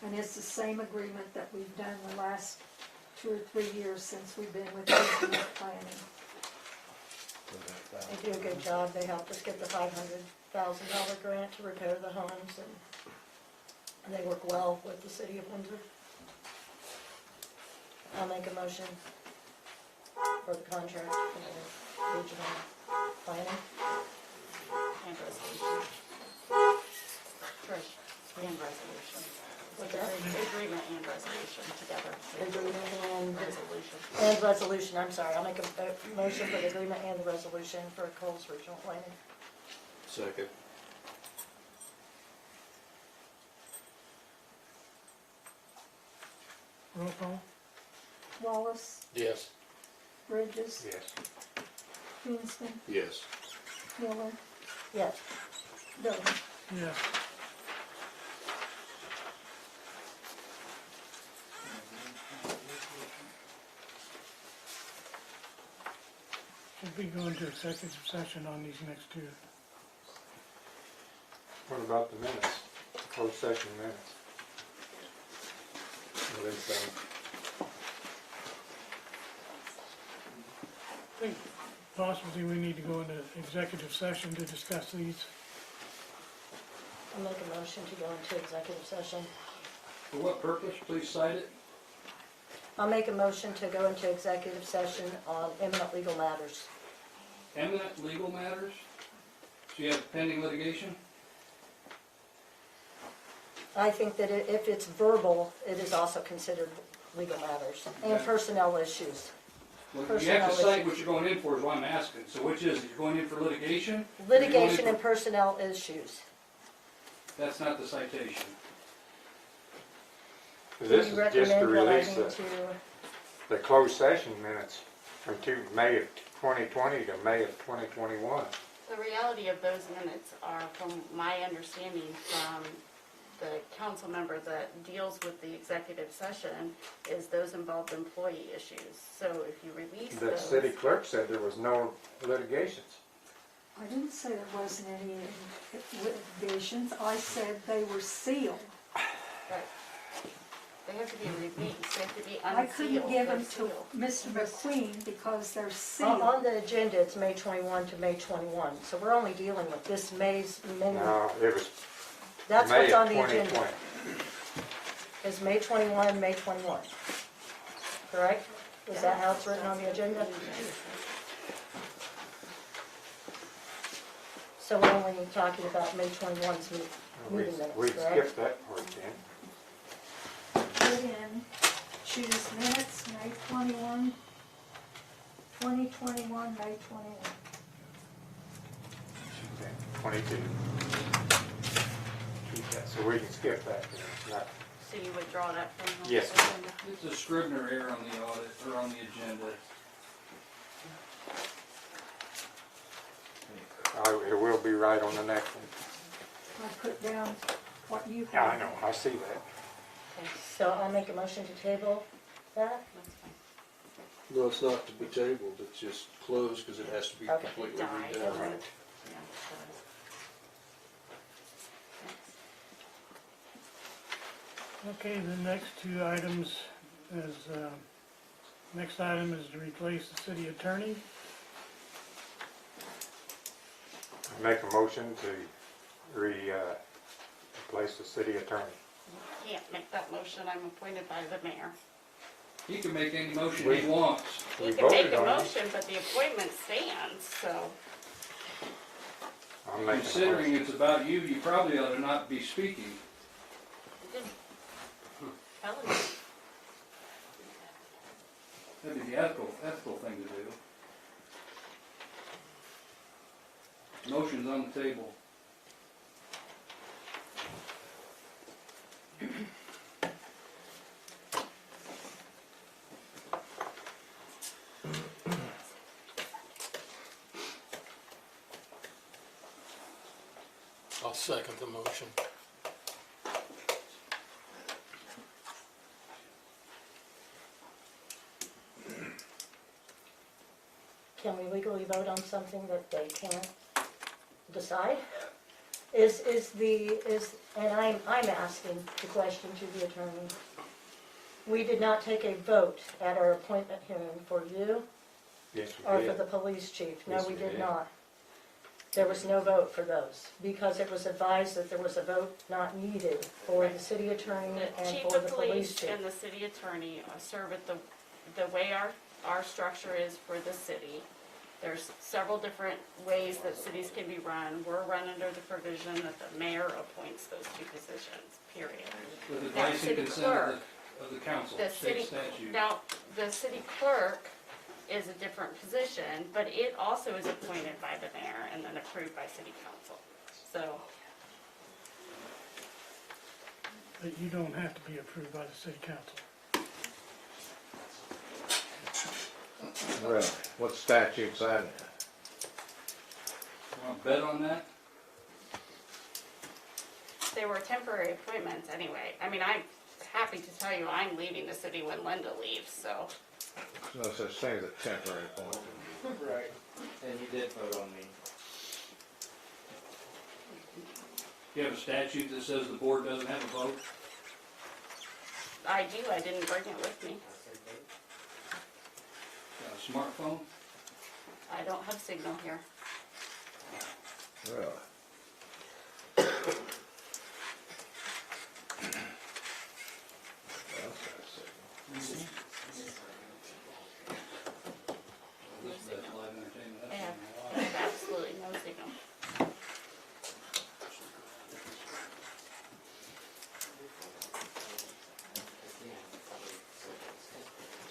S5: And it's the same agreement that we've done the last 2 or 3 years since we've been with regional planning.
S15: They do a good job, they helped us get the $500,000 grant to repair the homes, and they work well with the City of Windsor. I'll make a motion for the contract for the regional planning.
S7: And resolution. And resolution.
S15: What's that?
S7: Agreement and resolution together.
S15: Agreement and
S7: resolution.
S15: And resolution, I'm sorry, I'll make a motion for the agreement and the resolution for Coles Regional Planning.
S13: Second.
S20: Roll call?
S5: Wallace,
S2: Yes.
S5: Bridges,
S9: Yes.
S5: Kingston,
S13: Yes.
S5: Miller,
S15: Yes.
S5: Dillon.
S20: Yes. Should we go into executive session on these next 2?
S9: What about the minutes, closed session minutes? What do they say?
S20: I think possibly we need to go into executive session to discuss these.
S15: I'll make a motion to go into executive session.
S10: For what purpose? Please cite it.
S15: I'll make a motion to go into executive session on imminent legal matters.
S10: Eminent legal matters? So you have pending litigation?
S15: I think that if it's verbal, it is also considered legal matters, and personnel issues.
S10: Well, you have
S15: Personnel
S10: to cite
S15: issues.
S10: what you're going in for is what I'm asking. So which is it? You're going in for litigation? Or you're going in
S15: Litigation
S10: for-
S15: and personnel issues.
S10: That's not the citation.
S15: Do
S9: This
S15: you
S9: is just
S15: recommend
S9: to
S15: what I
S9: release
S15: need to?
S9: the closed session minutes from May of 2020 to May of 2021.
S7: The reality of those minutes are, from my understanding from the council member that deals with the executive session, is those involved employee issues. So if you release
S9: The
S7: those.
S9: city clerk said there was no litigations.
S5: I didn't say there wasn't any litigations, I said they were sealed.
S7: Right. They have to be released, they have to be unsealed.
S5: I couldn't give them
S7: or
S5: to
S7: sealed.
S5: Mr. McQueen because they're
S15: On
S5: sealed.
S15: the agenda, it's May 21 to May 21, so we're only dealing with this May's minimum.
S9: No, it was
S15: That's
S9: May
S15: what's
S9: of
S15: on the agenda.
S9: 2020.
S15: Is May 21, May 21. Correct? Is that how it's written on the agenda? So we're only talking about May 21's meeting minutes,
S9: We
S15: correct?
S9: skipped that part then.
S5: Put in, choose minutes, May 21, 2021, May 21.
S9: Okay, 22. Keep that, so we can skip that then. Not-
S7: So you withdraw that from the
S9: Yes.
S7: agenda?
S10: It's a Scrivener error on the audit, or on the agenda.
S9: It will be right on the next one.
S5: I put down what you
S9: Yeah, I
S5: have.
S9: know, I see that.
S15: Okay, so I'll make a motion to table that.
S7: That's fine.
S13: No, it's not to be tabled, it's just closed because it has to be
S15: Okay.
S13: completely
S7: Died.
S13: redone.
S7: Yeah, so-
S20: Okay, the next two items is, next item is to replace the city attorney.
S9: I make a motion to replace the city attorney.
S7: You can't make that motion, I'm appointed by the mayor.
S10: He can make any motion he wants.
S7: He
S9: We
S7: can make
S9: voted
S7: a
S9: on it.
S7: motion, but the appointment stands, so.
S9: I'm making a
S10: Considering
S9: motion.
S10: it's about you, you probably ought to not be speaking.
S7: Helen,
S10: That'd be the ethical thing to do. Motion's on the table.
S2: I'll second the motion.
S15: Can we legally vote on something that they can't decide? And I'm asking the question to the attorney. We did not take a vote at our appointment hearing for you
S9: Yes,
S15: or
S9: we
S15: for
S9: did.
S15: the police chief. No,
S9: Yes,
S15: we
S9: we
S15: did
S9: did.
S15: not. There was no vote for those because it was advised that there was a vote not needed for the city attorney
S7: the
S15: and
S7: chief
S15: for
S7: of
S15: the police
S7: police
S15: chief.
S7: and the city attorney serve at the way our structure is for the city. There's several different ways that cities can be run. We're run under the provision that the mayor appoints those two positions, period.
S10: With
S7: Now,
S10: advice
S7: city
S10: and consent
S7: clerk,
S10: of the council,
S7: the
S10: state
S7: city,
S10: statute.
S7: now, the city clerk is a different position, but it also is appointed by the mayor and then approved by city council. So,
S20: But you don't have to be approved by the city council.
S21: Well, what statute's that in?
S10: Want to bet on that?
S7: they were temporary appointments anyway. I mean, I'm happy to tell you I'm leaving the city when Linda leaves, so.
S21: There's no such thing as a temporary appointment.
S18: Right, and you did vote on me.
S10: You have a statute that says the board doesn't have a vote?
S7: I do, I didn't bring it with me.
S10: Got a smartphone?
S7: I don't have signal here.
S21: Really?
S10: This is that live entertainment.
S7: I
S10: That's
S7: have, I have absolutely no signal.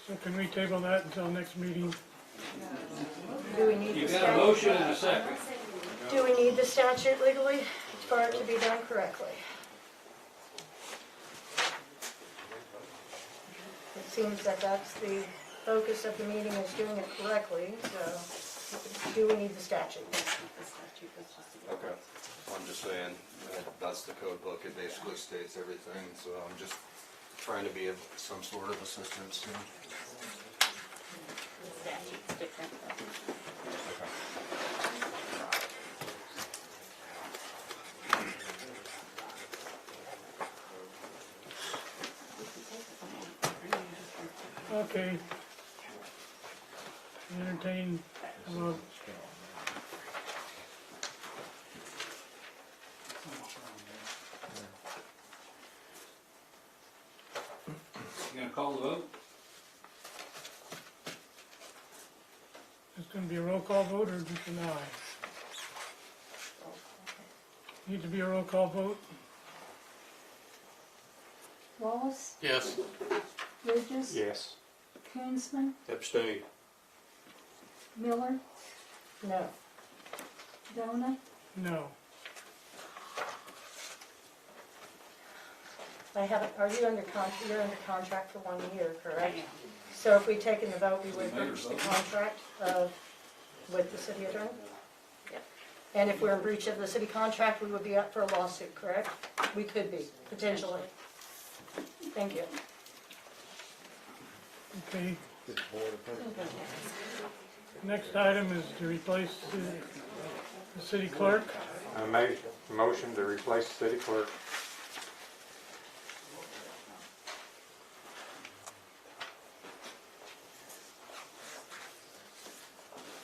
S20: So can we table that until next meeting?
S15: Do we need the
S10: You've got a
S15: statute?
S10: motion and a second.
S15: Do we need the statute legally for it to be done correctly? It seems that that's the focus of the meeting, is doing it correctly, so do we need the statute?
S16: Okay, I'm just saying, that's the code book, it basically states everything, so I'm just trying to be of some sort of assistance to him.
S7: The statute's different.
S20: Okay. Entertain, well,
S10: You gonna call the vote?
S20: it's gonna be a roll call vote or just an aye? Need to be a roll call vote?
S5: Wallace,
S2: Yes.
S5: Bridges,
S9: Yes.
S5: Koonsman,
S13: Abstain.
S5: Miller,
S15: No.
S5: Dona,
S20: No.
S15: I haven't, are you under you're under contract for 1 year,
S7: I
S15: correct?
S7: am.
S15: So if we taken the vote, we would
S10: We made a
S15: breach the
S10: vote.
S15: contract with the city attorney?
S7: Yep.
S15: And if we're in breach of the city contract, we would be up for a lawsuit, correct? We could be, potentially. Thank you.
S20: Okay. Next item is to replace the city clerk.
S9: I made a motion to replace the city clerk.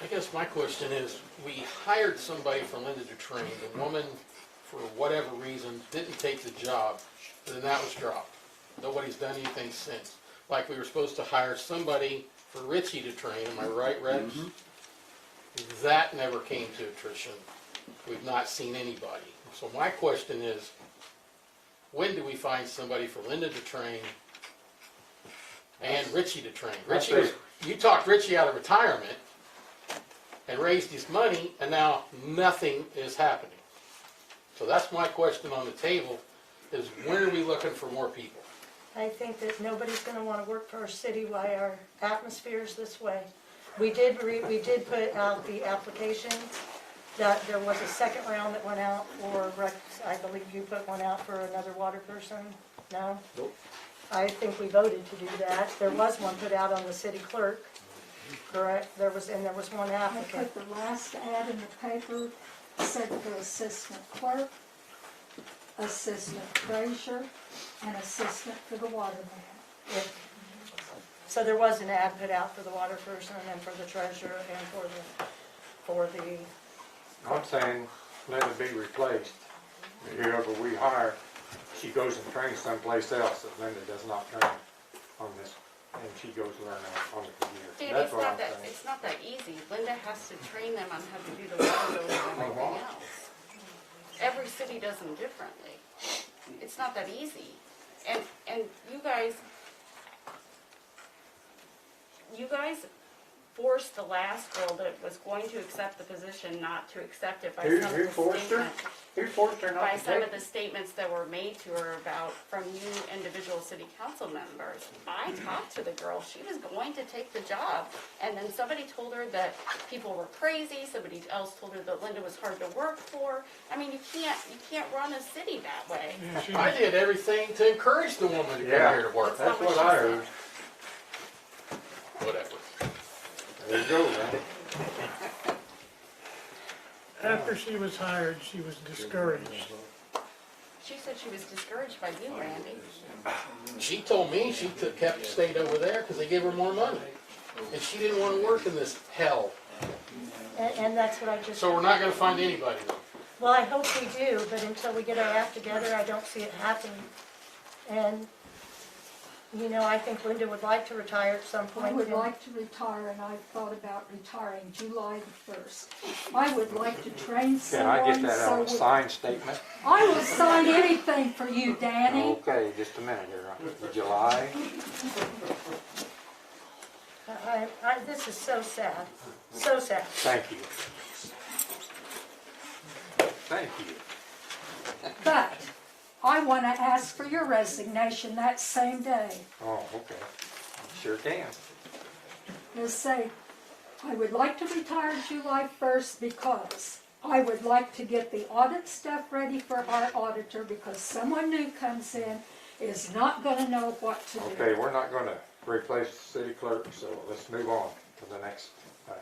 S2: I guess my question is, we hired somebody for Linda to train. The woman, for whatever reason, didn't take the job, then that was dropped. Nobody's done anything since. Like we were supposed to hire somebody for Richie to train, am I right, Rex? That never came to attrition. We've not seen anybody. So my question is, when do we find somebody for Linda to train and Richie to train? Richie was, you talked Richie out of retirement and raised his money, and now nothing is happening. So that's my question on the table, is when are we looking for more people?
S15: I think that nobody's gonna wanna work for our city while our atmosphere is this way. We did put out the applications, that there was a second round that went out for Rex, I believe you put one out for another water person, no?
S13: Nope.
S15: I think we voted to do that. There was one put out on the city clerk, correct? There was one
S5: I
S15: applicant.
S5: put the last ad in the paper, said for assistant clerk, assistant treasurer, and assistant for the waterman.
S15: So there was an ad put out for the water person and for the treasurer and for the,
S9: I'm saying, let it be replaced. Whoever we hire, she goes and trains someplace else that Linda does not train on this, and she goes learn on the computer.
S7: Dude,
S9: That's
S7: it's
S9: what
S7: not
S9: I'm
S7: that,
S9: saying.
S7: it's not that easy. Linda has to train them on how to do the water bills and everything else. Every city does them differently. It's not that easy. And you guys forced the last girl that was going to accept the position not to accept it by
S9: Who
S7: some of the
S9: forced her?
S7: statements.
S9: Who forced her not
S7: By
S9: to
S7: some
S9: take
S7: of the statements that were made to her about, from you individual city council members. I talked to the girl, she was going to take the job, and then somebody told her that people were crazy, somebody else told her that Linda was hard to work for. I mean, you can't run a city that way.
S2: I did everything to encourage the woman to come
S9: Yeah,
S2: here to work.
S9: that's what I heard.
S2: Whatever.
S9: There you go, Randy.
S20: After she was hired, she was discouraged.
S7: She said she was discouraged by you, Randy.
S2: She told me she stayed over there because they gave her more money. And she didn't want to work in this hell.
S15: and that's what I just.
S2: So we're not gonna find anybody though.
S15: Well, I hope we do, but until we get our act together, I don't see it happening. And, you know, I think Linda would like to retire at some point.
S5: I would
S15: and-
S5: like to retire, and I've thought about retiring July the 1st. I would like to train
S9: Can
S5: someone.
S9: I get that
S5: so
S9: on a
S5: we-
S9: signed statement?
S5: I will sign anything for you, Danny.
S9: Okay, just a minute here. July?
S15: This is so sad, so sad.
S9: Thank you. Thank you.
S5: But I want to ask for your resignation that same day.
S9: Oh, okay. Sure can.
S5: Just say, I would like to retire July 1st because I would like to get the audit stuff ready for our auditor because someone new comes in, is not going to know what to do.
S9: Okay, we're not gonna replace the city clerk, so let's move on to the next thing.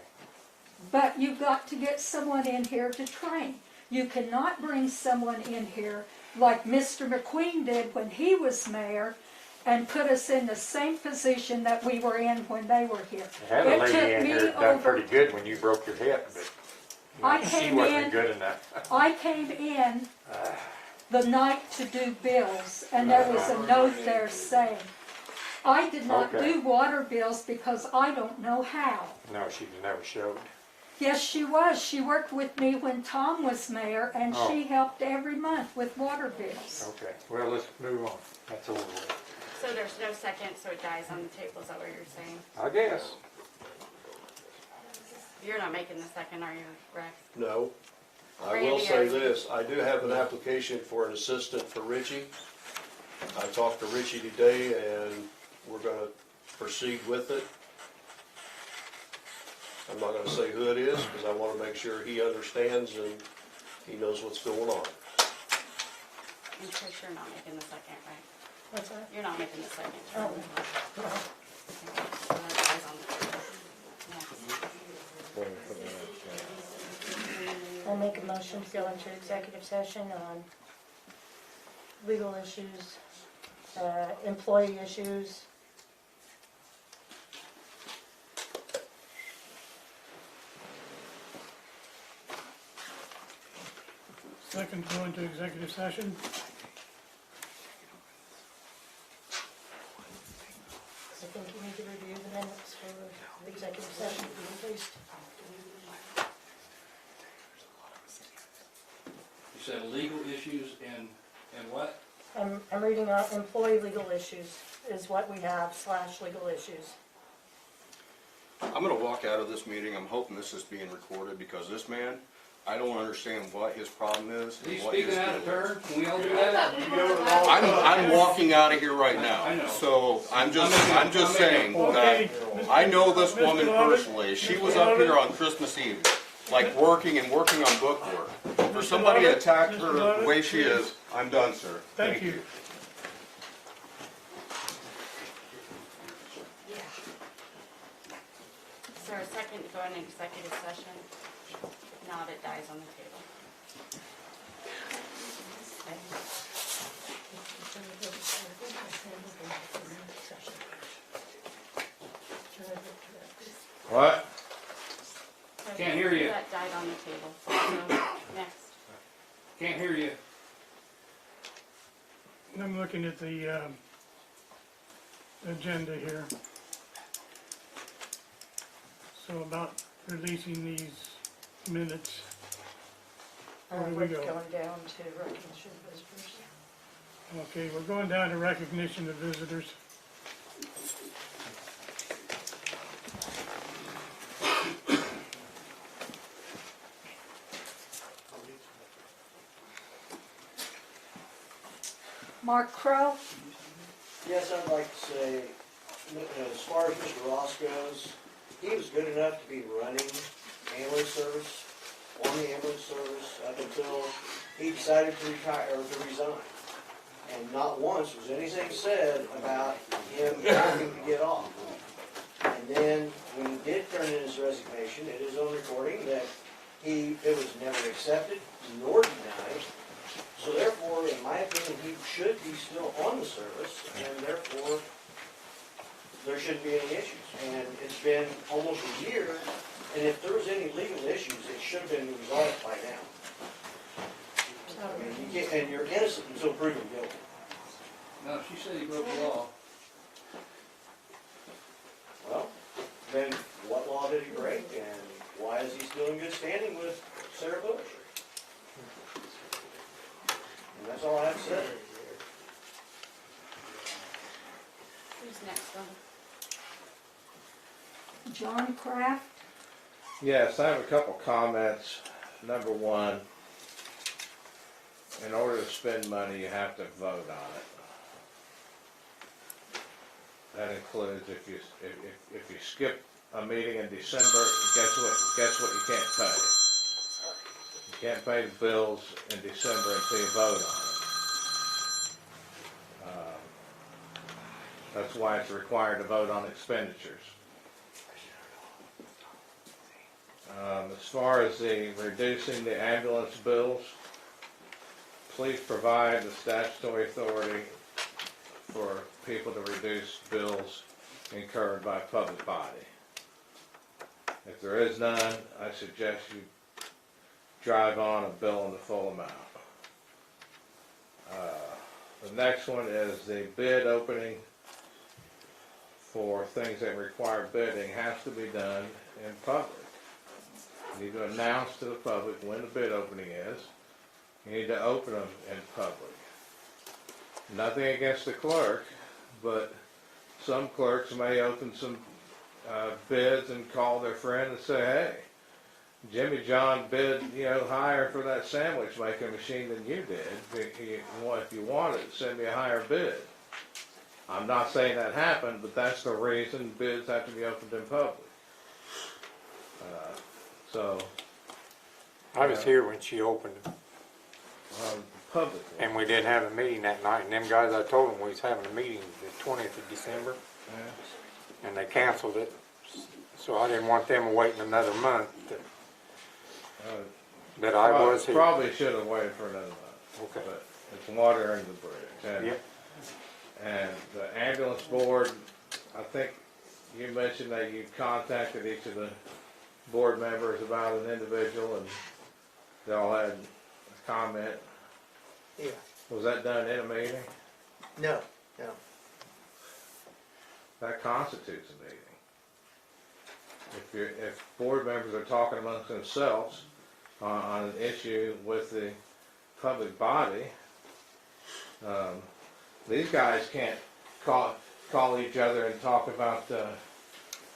S5: But you've got to get someone in here to train. You cannot bring someone in here like Mr. McQueen did when he was mayor and put us in the same position that we were in when they were here.
S9: I had a
S5: It
S9: lady
S5: took
S9: in
S5: me
S9: here that done
S5: over-
S9: pretty good when you broke your hip, but
S5: I
S9: she
S5: came
S9: wasn't
S5: in-
S9: good enough.
S5: I came in the night to do bills, and there was a note there saying, I did not
S9: Okay.
S5: do water bills because I don't know how.
S9: No, she never showed.
S5: Yes, she was. She worked with me when Tom was mayor, and
S9: Oh.
S5: she helped every month with water bills.
S9: Okay, well, let's move on. That's over with.
S7: So there's no second, so it dies on the table, is that what you're saying?
S9: I guess.
S7: You're not making the second, are you, Rex?
S13: No. I will
S7: Randy,
S13: say
S7: are you-
S13: this, I do have an application for an assistant for Richie. I talked to Richie today and we're gonna proceed with it. I'm not gonna say who it is because I wanna make sure he understands and he knows what's going on.
S7: And Trish, you're not making the second, right?
S15: What's that?
S7: You're not making the second.
S15: Oh.
S7: Okay, so that dies on the table.
S15: I'll make a motion to go into executive session on legal issues, employee issues.
S20: Second, go into executive session.
S15: I think you need to review the minutes for the executive session being released.
S10: You said legal issues and what?
S15: I'm reading out employee legal issues is what we have / legal issues.
S16: I'm gonna walk out of this meeting, I'm hoping this is being recorded, because this man, I don't understand what his problem is. and
S10: He's
S16: what his
S10: speaking out of
S16: deal is.
S10: turn, can we all do that?
S16: I'm walking out of here right now.
S10: I know.
S16: So I'm just saying that I know this woman personally. She was up here on Christmas Eve, like working on bookwork. For somebody to attack her the way she is, I'm done, sir.
S20: Thank you.
S7: Is there a second to go into executive session? Now it dies on the table.
S21: What?
S10: Can't hear you.
S7: That died on the table. So, next.
S10: Can't hear you.
S20: I'm looking at the agenda here. So about releasing these minutes. Where do we
S15: We're
S20: go?
S15: going down to recognition of visitors.
S20: Okay, we're going down to recognition of visitors.
S5: Mark Crow?
S8: Yes, I'd like to say, as far as Mr. Ross goes, he was good enough to be running ambulance service, on the ambulance service, up until he decided to retire, or to resign. And not once was anything said about him having to get off. And then, when he did turn in his resignation, it is on recording that it was never accepted, nor denied. So therefore, in my opinion, he should be still on the service, and therefore, there shouldn't be any issues. And it's been almost a year, and if there was any legal issues, it should have been resolved by now. I mean, you can't, and you're innocent until proven guilty.
S10: No, she said he broke the law.
S8: Well, then what law did he break, and why is he still in good standing with Sarah Bush? And that's all I have to say.
S7: Who's next one?
S5: John Kraft?
S21: Yes, I have a couple comments. Number one, in order to spend money, you have to vote on it. That includes if you skip a meeting in December, guess what you can't pay? You can't pay the bills in December until you vote on it. That's why it's required to vote on expenditures. As far as the reducing the ambulance bills, please provide the statutory authority for people to reduce bills incurred by public body. If there is none, I suggest you drive on a bill in the full amount. The next one is the bid opening for things that require bidding has to be done in public. You need to announce to the public when the bid opening is. You need to open them in public. Nothing against the clerk, but some clerks may open some bids and call their friend and say, hey, Jimmy John bid, higher for that sandwich making machine than you did. If you want it, send me a higher bid. I'm not saying that happened, but that's the reason bids have to be opened in public.
S9: I was here when she opened it,
S21: Public.
S9: and we didn't have a meeting that night, and them guys, I told them we was having a meeting the 20th of December, and they canceled it, so I didn't want them waiting another month. But I was here.
S21: Probably should have waited for another month.
S9: Okay.
S21: But it's water under the bridge. And,
S9: Yep.
S21: and the ambulance board, I think you mentioned that you contacted each of the board members about an individual and they all had a comment.
S1: Yeah.
S21: Was that done in a meeting?
S1: No.
S21: That constitutes a meeting. If board members are talking amongst themselves on an issue with the public body, these guys can't call each other and talk about,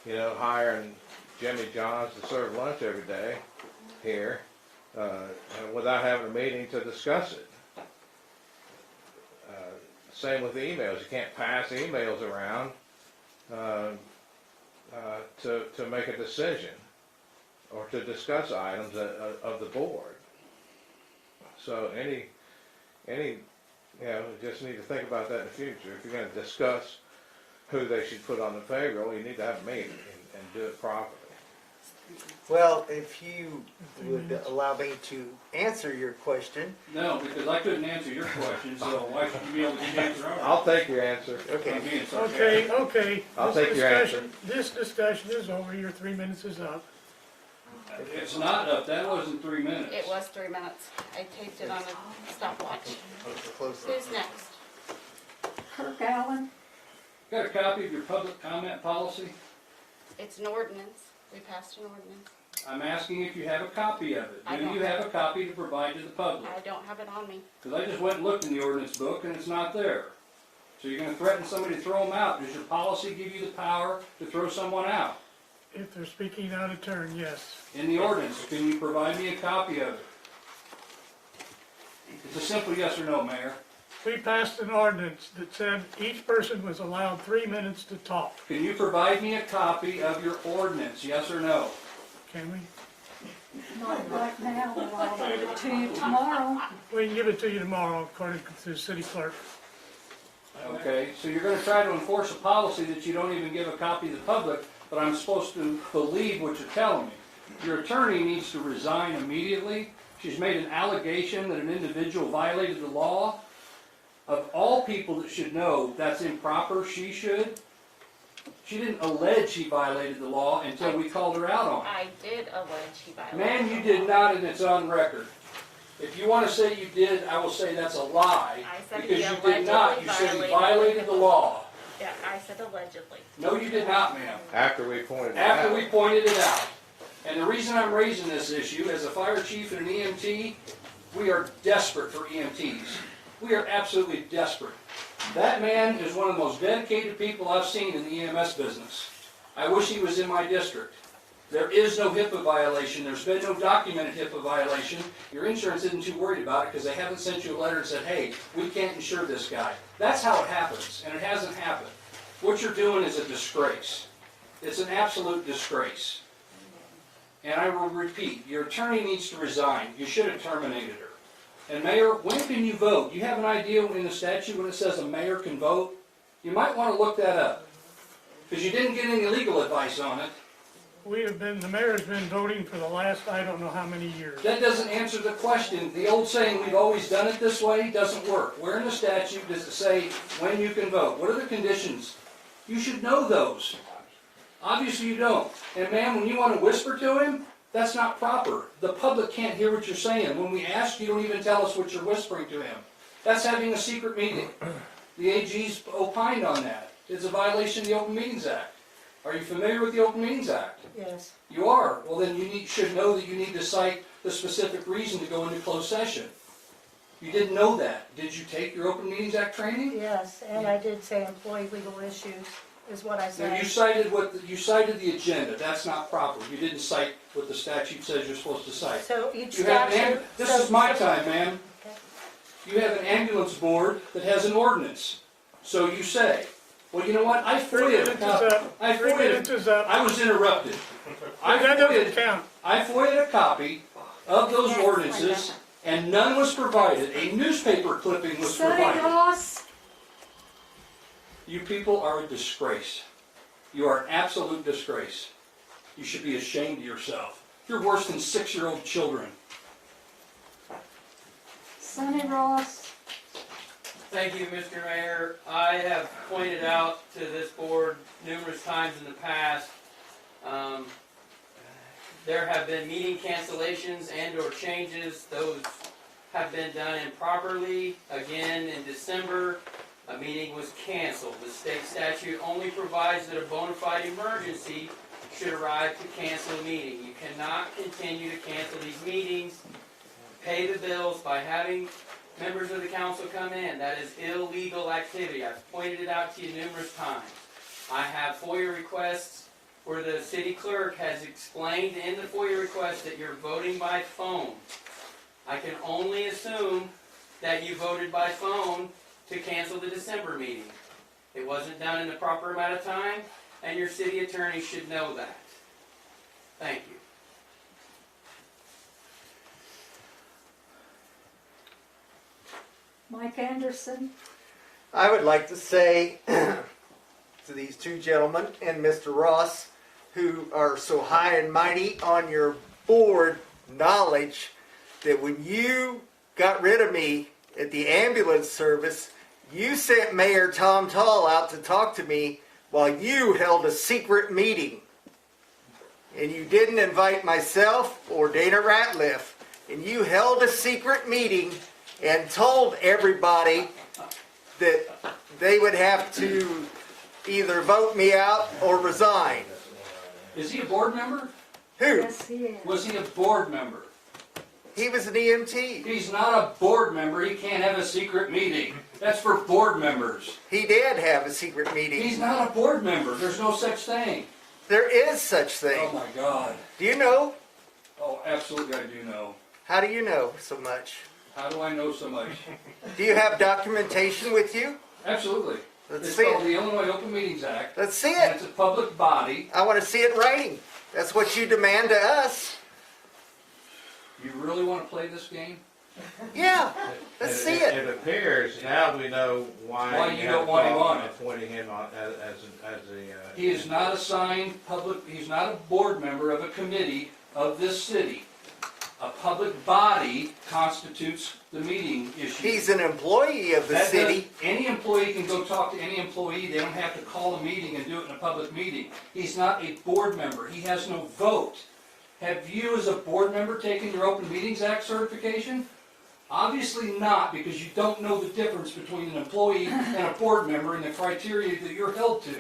S21: hiring Jimmy Johns to serve lunch every day here without having a meeting to discuss it. Same with emails. You can't pass emails around to make a decision or to discuss items of the board. So just need to think about that in the future. If you're going to discuss who they should put on the payroll, you need to have a meeting and do it properly.
S1: Well, if you would allow me to answer your question.
S10: No, because I couldn't answer your question, so why should you be able to answer ours?
S21: I'll take your answer.
S1: Okay.
S20: Okay.
S21: I'll take your answer.
S20: This discussion is over, your 3 minutes is up.
S10: It's not up, that wasn't 3 minutes.
S7: It was 3 minutes. I taped it on a stopwatch. Who's next?
S5: Kirk Allen?
S10: Got a copy of your public comment policy?
S7: It's an ordinance. We passed an ordinance.
S10: I'm asking if you have a copy of it.
S7: I
S10: Do
S7: don't
S10: you have a copy to provide to the public?
S7: I don't have it on me.
S10: Because I just went and looked in the ordinance book and it's not there. So you're going to threaten somebody to throw them out. Does your policy give you the power to throw someone out?
S20: If they're speaking out of turn, yes.
S10: In the ordinance, can you provide me a copy of it? It's a simple yes or no, Mayor.
S20: We passed an ordinance that said each person was allowed 3 minutes to talk.
S10: Can you provide me a copy of your ordinance, yes or no?
S20: Can we?
S5: Not right now, but I'll give it to you tomorrow.
S20: We can give it to you tomorrow, according to the city clerk.
S10: Okay, so you're going to try to enforce a policy that you don't even give a copy to the public, but I'm supposed to believe what you're telling me. Your attorney needs to resign immediately. She's made an allegation that an individual violated the law. Of all people that should know that's improper, she should. She didn't allege she violated the law until we called her out on it.
S7: I did allege he violated
S10: Ma'am, you
S7: the
S10: did
S7: law.
S10: not, and it's on record. If you want to say you did, I will say that's a lie.
S7: I said
S10: Because
S7: he
S10: you did not.
S7: allegedly
S10: You said he
S7: violated
S10: violated the law.
S7: Yeah, I said allegedly.
S10: No, you did not, ma'am.
S21: After we pointed it
S10: After
S21: out.
S10: we pointed it out. And the reason I'm raising this issue, as a fire chief and an EMT, we are desperate for EMTs. We are absolutely desperate. That man is one of the most dedicated people I've seen in the EMS business. I wish he was in my district. There is no HIPAA violation. There's been no documented HIPAA violation. Your insurance isn't too worried about it because they haven't sent you a letter and said, hey, we can't insure this guy. That's how it happens, and it hasn't happened. What you're doing is a disgrace. It's an absolute disgrace. And I will repeat, your attorney needs to resign. You should have terminated her. And Mayor, when can you vote? You have an idea in the statute when it says a mayor can vote? You might want to look that up. Because you didn't get any legal advice on it.
S20: the mayor's been voting for the last, I don't know how many years.
S10: That doesn't answer the question. The old saying, we've always done it this way, doesn't work. Where in the statute does it say when you can vote? What are the conditions? You should know those. Obviously you don't. And ma'am, when you want to whisper to him, that's not proper. The public can't hear what you're saying. When we ask, you don't even tell us what you're whispering to him. That's having a secret meeting. The AG's opined on that. It's a violation of the Open Meetings Act. Are you familiar with the Open Meetings Act?
S15: Yes.
S10: You are. Well, then you should know that you need to cite the specific reason to go into closed session. You didn't know that. Did you take your Open Meetings Act training?
S15: Yes, and I did say employee legal issues is what I
S10: Now,
S15: said.
S10: you cited the agenda. That's not proper. You didn't cite what the statute says you're supposed to cite.
S15: So each
S10: You have
S15: statute.
S10: this is my time, ma'am.
S15: Okay.
S10: You have an ambulance board that has an ordinance. So you say, well, you know what? I FOIA'd a copy.
S20: 3 minutes is up.
S10: I was interrupted.
S20: That doesn't count.
S10: I FOIA'd a copy of those ordinances, and none was provided. A newspaper clipping was
S5: Sonny
S10: provided.
S5: Ross,
S10: You people are a disgrace. You are an absolute disgrace. You should be ashamed of yourself. You're worse than 6-year-old children.
S5: Sonny Ross.
S18: Thank you, Mr. Mayor. I have pointed out to this board numerous times in the past, there have been meeting cancellations and/or changes. Those have been done improperly. Again, in December, a meeting was canceled. The state statute only provides that a bona fide emergency should arrive to cancel a meeting. You cannot continue to cancel these meetings, pay the bills by having members of the council come in. That is illegal activity. I've pointed it out to you numerous times. I have FOIA requests where the city clerk has explained in the FOIA request that you're voting by phone. I can only assume that you voted by phone to cancel the December meeting. It wasn't done in the proper amount of time, and your city attorney should know that. Thank you.
S5: Mike Anderson.
S1: I would like to say to these two gentlemen and Mr. Ross, who are so high and mighty on your board knowledge, that when you got rid of me at the ambulance service, you sent Mayor Tom Tall out to talk to me while you held a secret meeting. And you didn't invite myself or Dana Ratliff. And you held a secret meeting and told everybody that they would have to either vote me out or resign.
S10: Is he a board member?
S1: Who?
S5: Yes, he is.
S10: Was he a board member?
S1: He was an EMT.
S10: He's not a board member. He can't have a secret meeting. That's for board members.
S1: He did have a secret meeting.
S10: He's not a board member. There's no such thing.
S1: There is such thing.
S10: Oh my God.
S1: Do you know?
S10: Oh, absolutely I do know.
S1: How do you know so much?
S10: How do I know so much?
S1: Do you have documentation with you?
S10: Absolutely.
S1: Let's
S10: It's
S1: see
S10: called
S1: it.
S10: the Illinois Open Meetings Act.
S1: Let's see
S10: And
S1: it.
S10: it's a public body.
S1: I want to see it writing. That's what you demand to us.
S10: You really want to play this game?
S1: Yeah. Let's see it.
S21: It appears, now we know why
S10: Why you don't want him on it.
S21: appointing him on as the,
S10: He is not assigned he's not a board member of a committee of this city. A public body constitutes the meeting issue.
S1: He's an employee of the
S10: That
S1: city.
S10: Any employee can go talk to any employee. They don't have to call a meeting and do it in a public meeting. He's not a board member. He has no vote. Have you, as a board member, taken your Open Meetings Act certification? Obviously not, because you don't know the difference between an employee and a board member and the criteria that you're held to.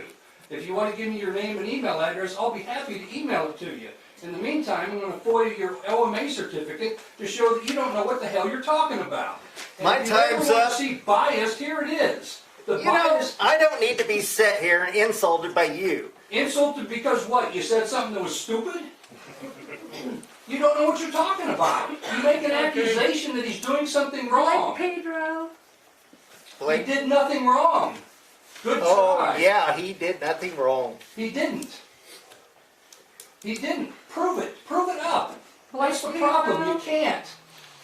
S10: If you want to give me your name and email address, I'll be happy to email it to you. In the meantime, I'm going to FOIA your OMA certificate to show that you don't know what the hell you're talking about. And
S1: My
S10: if you ever
S1: time's
S10: want
S1: up.
S10: to see biased, here it is. The
S1: You know,
S10: bias
S1: I don't need to be set here and insulted by you.
S10: insulted because what? You said something that was stupid? You don't know what you're talking about. You make an accusation that he's doing something wrong.
S5: Pedro.
S10: He did nothing wrong. Good
S1: Oh,
S10: try.
S1: yeah, he did nothing wrong.
S10: He didn't. He didn't. Prove it. Prove it up. That's the problem. You can't.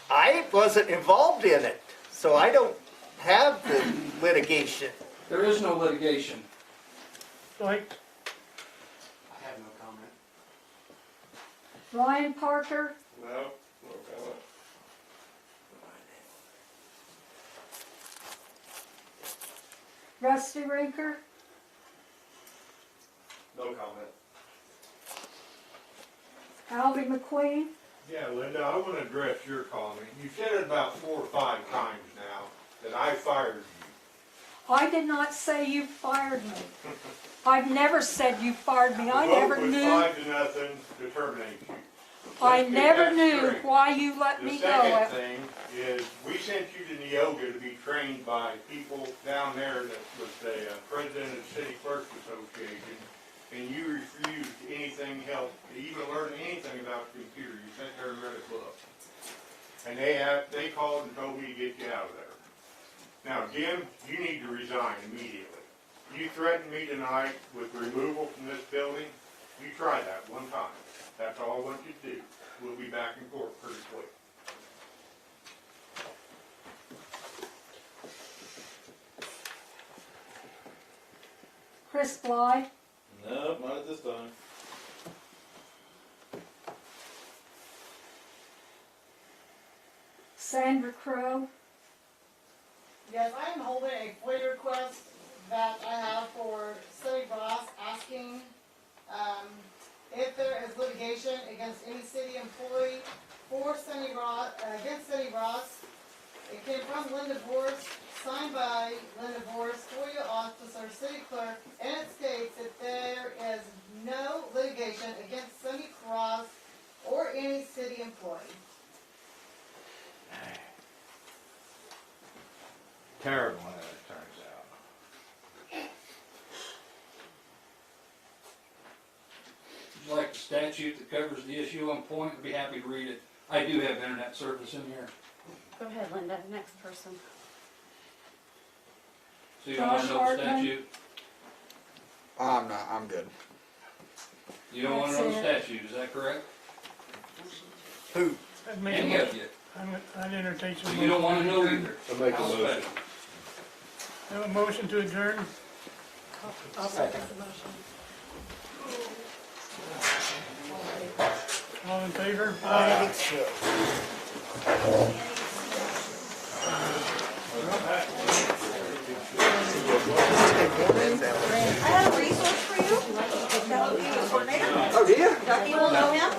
S1: I wasn't involved in it, so I don't have the litigation.
S10: There is no litigation.
S20: Like,
S18: I have no comment.
S5: Ryan Parker,
S17: No, no comment.
S5: Rusty Rinker,
S17: No comment.
S5: Albie McQueen,
S9: Yeah, Linda, I want to address your comment. You said it about 4 or 5 times now that I fired you.
S5: I did not say you fired me. I've never said you fired me. I never
S9: The vote was
S5: knew,
S9: 5-0 to terminate you.
S5: I
S9: Let's get
S5: never
S9: that
S5: knew
S9: straight.
S5: why you let
S9: The
S5: me
S9: second
S5: go.
S9: thing is, we sent you to Neoga to be trained by people down there that was the president of the City Clerks Association, and you refused anything help, to even learn anything about the computer. You sat there and read a book. And they called and told me to get you out of there. Now, Jim, you need to resign immediately. You threatened me tonight with removal from this building. You try that one time. That's all I want you to do. We'll be back in court pretty quick.
S5: Chris Bly,
S17: No, not at this time.
S5: Sandra Crowe,
S6: Yes, I am holding a FOIA request that I have for City Boss asking if there is litigation against any city employee for Sunny Ross, against Sunny Ross. It came from Linda Vorst, signed by Linda Vorst, FOIA officer, city clerk, and it states that there is no litigation against Sunny Ross or any city employee.
S21: Terrible, as it turns out.
S10: Would you like the statute that covers the issue on point? I'd be happy to read it. I do have internet service in here.
S7: Go ahead, Linda, next person.
S10: So you don't want to know the
S5: Josh Hartman.
S10: statute?
S3: I'm good.
S10: You don't want to know the statute, is that correct?
S3: Who?
S20: I'd make a
S10: Any
S20: mo-
S10: of you.
S20: I'd entertain some.
S10: So you don't want to know
S20: motion.
S10: either.
S13: I make a
S10: How
S13: motion.
S10: special.
S20: Have a motion to adjourn?
S15: I'll second the motion.
S20: All in favor?
S11: I have a resource for you. That would be the coordinator.
S3: Oh, do you?
S11: You will know him.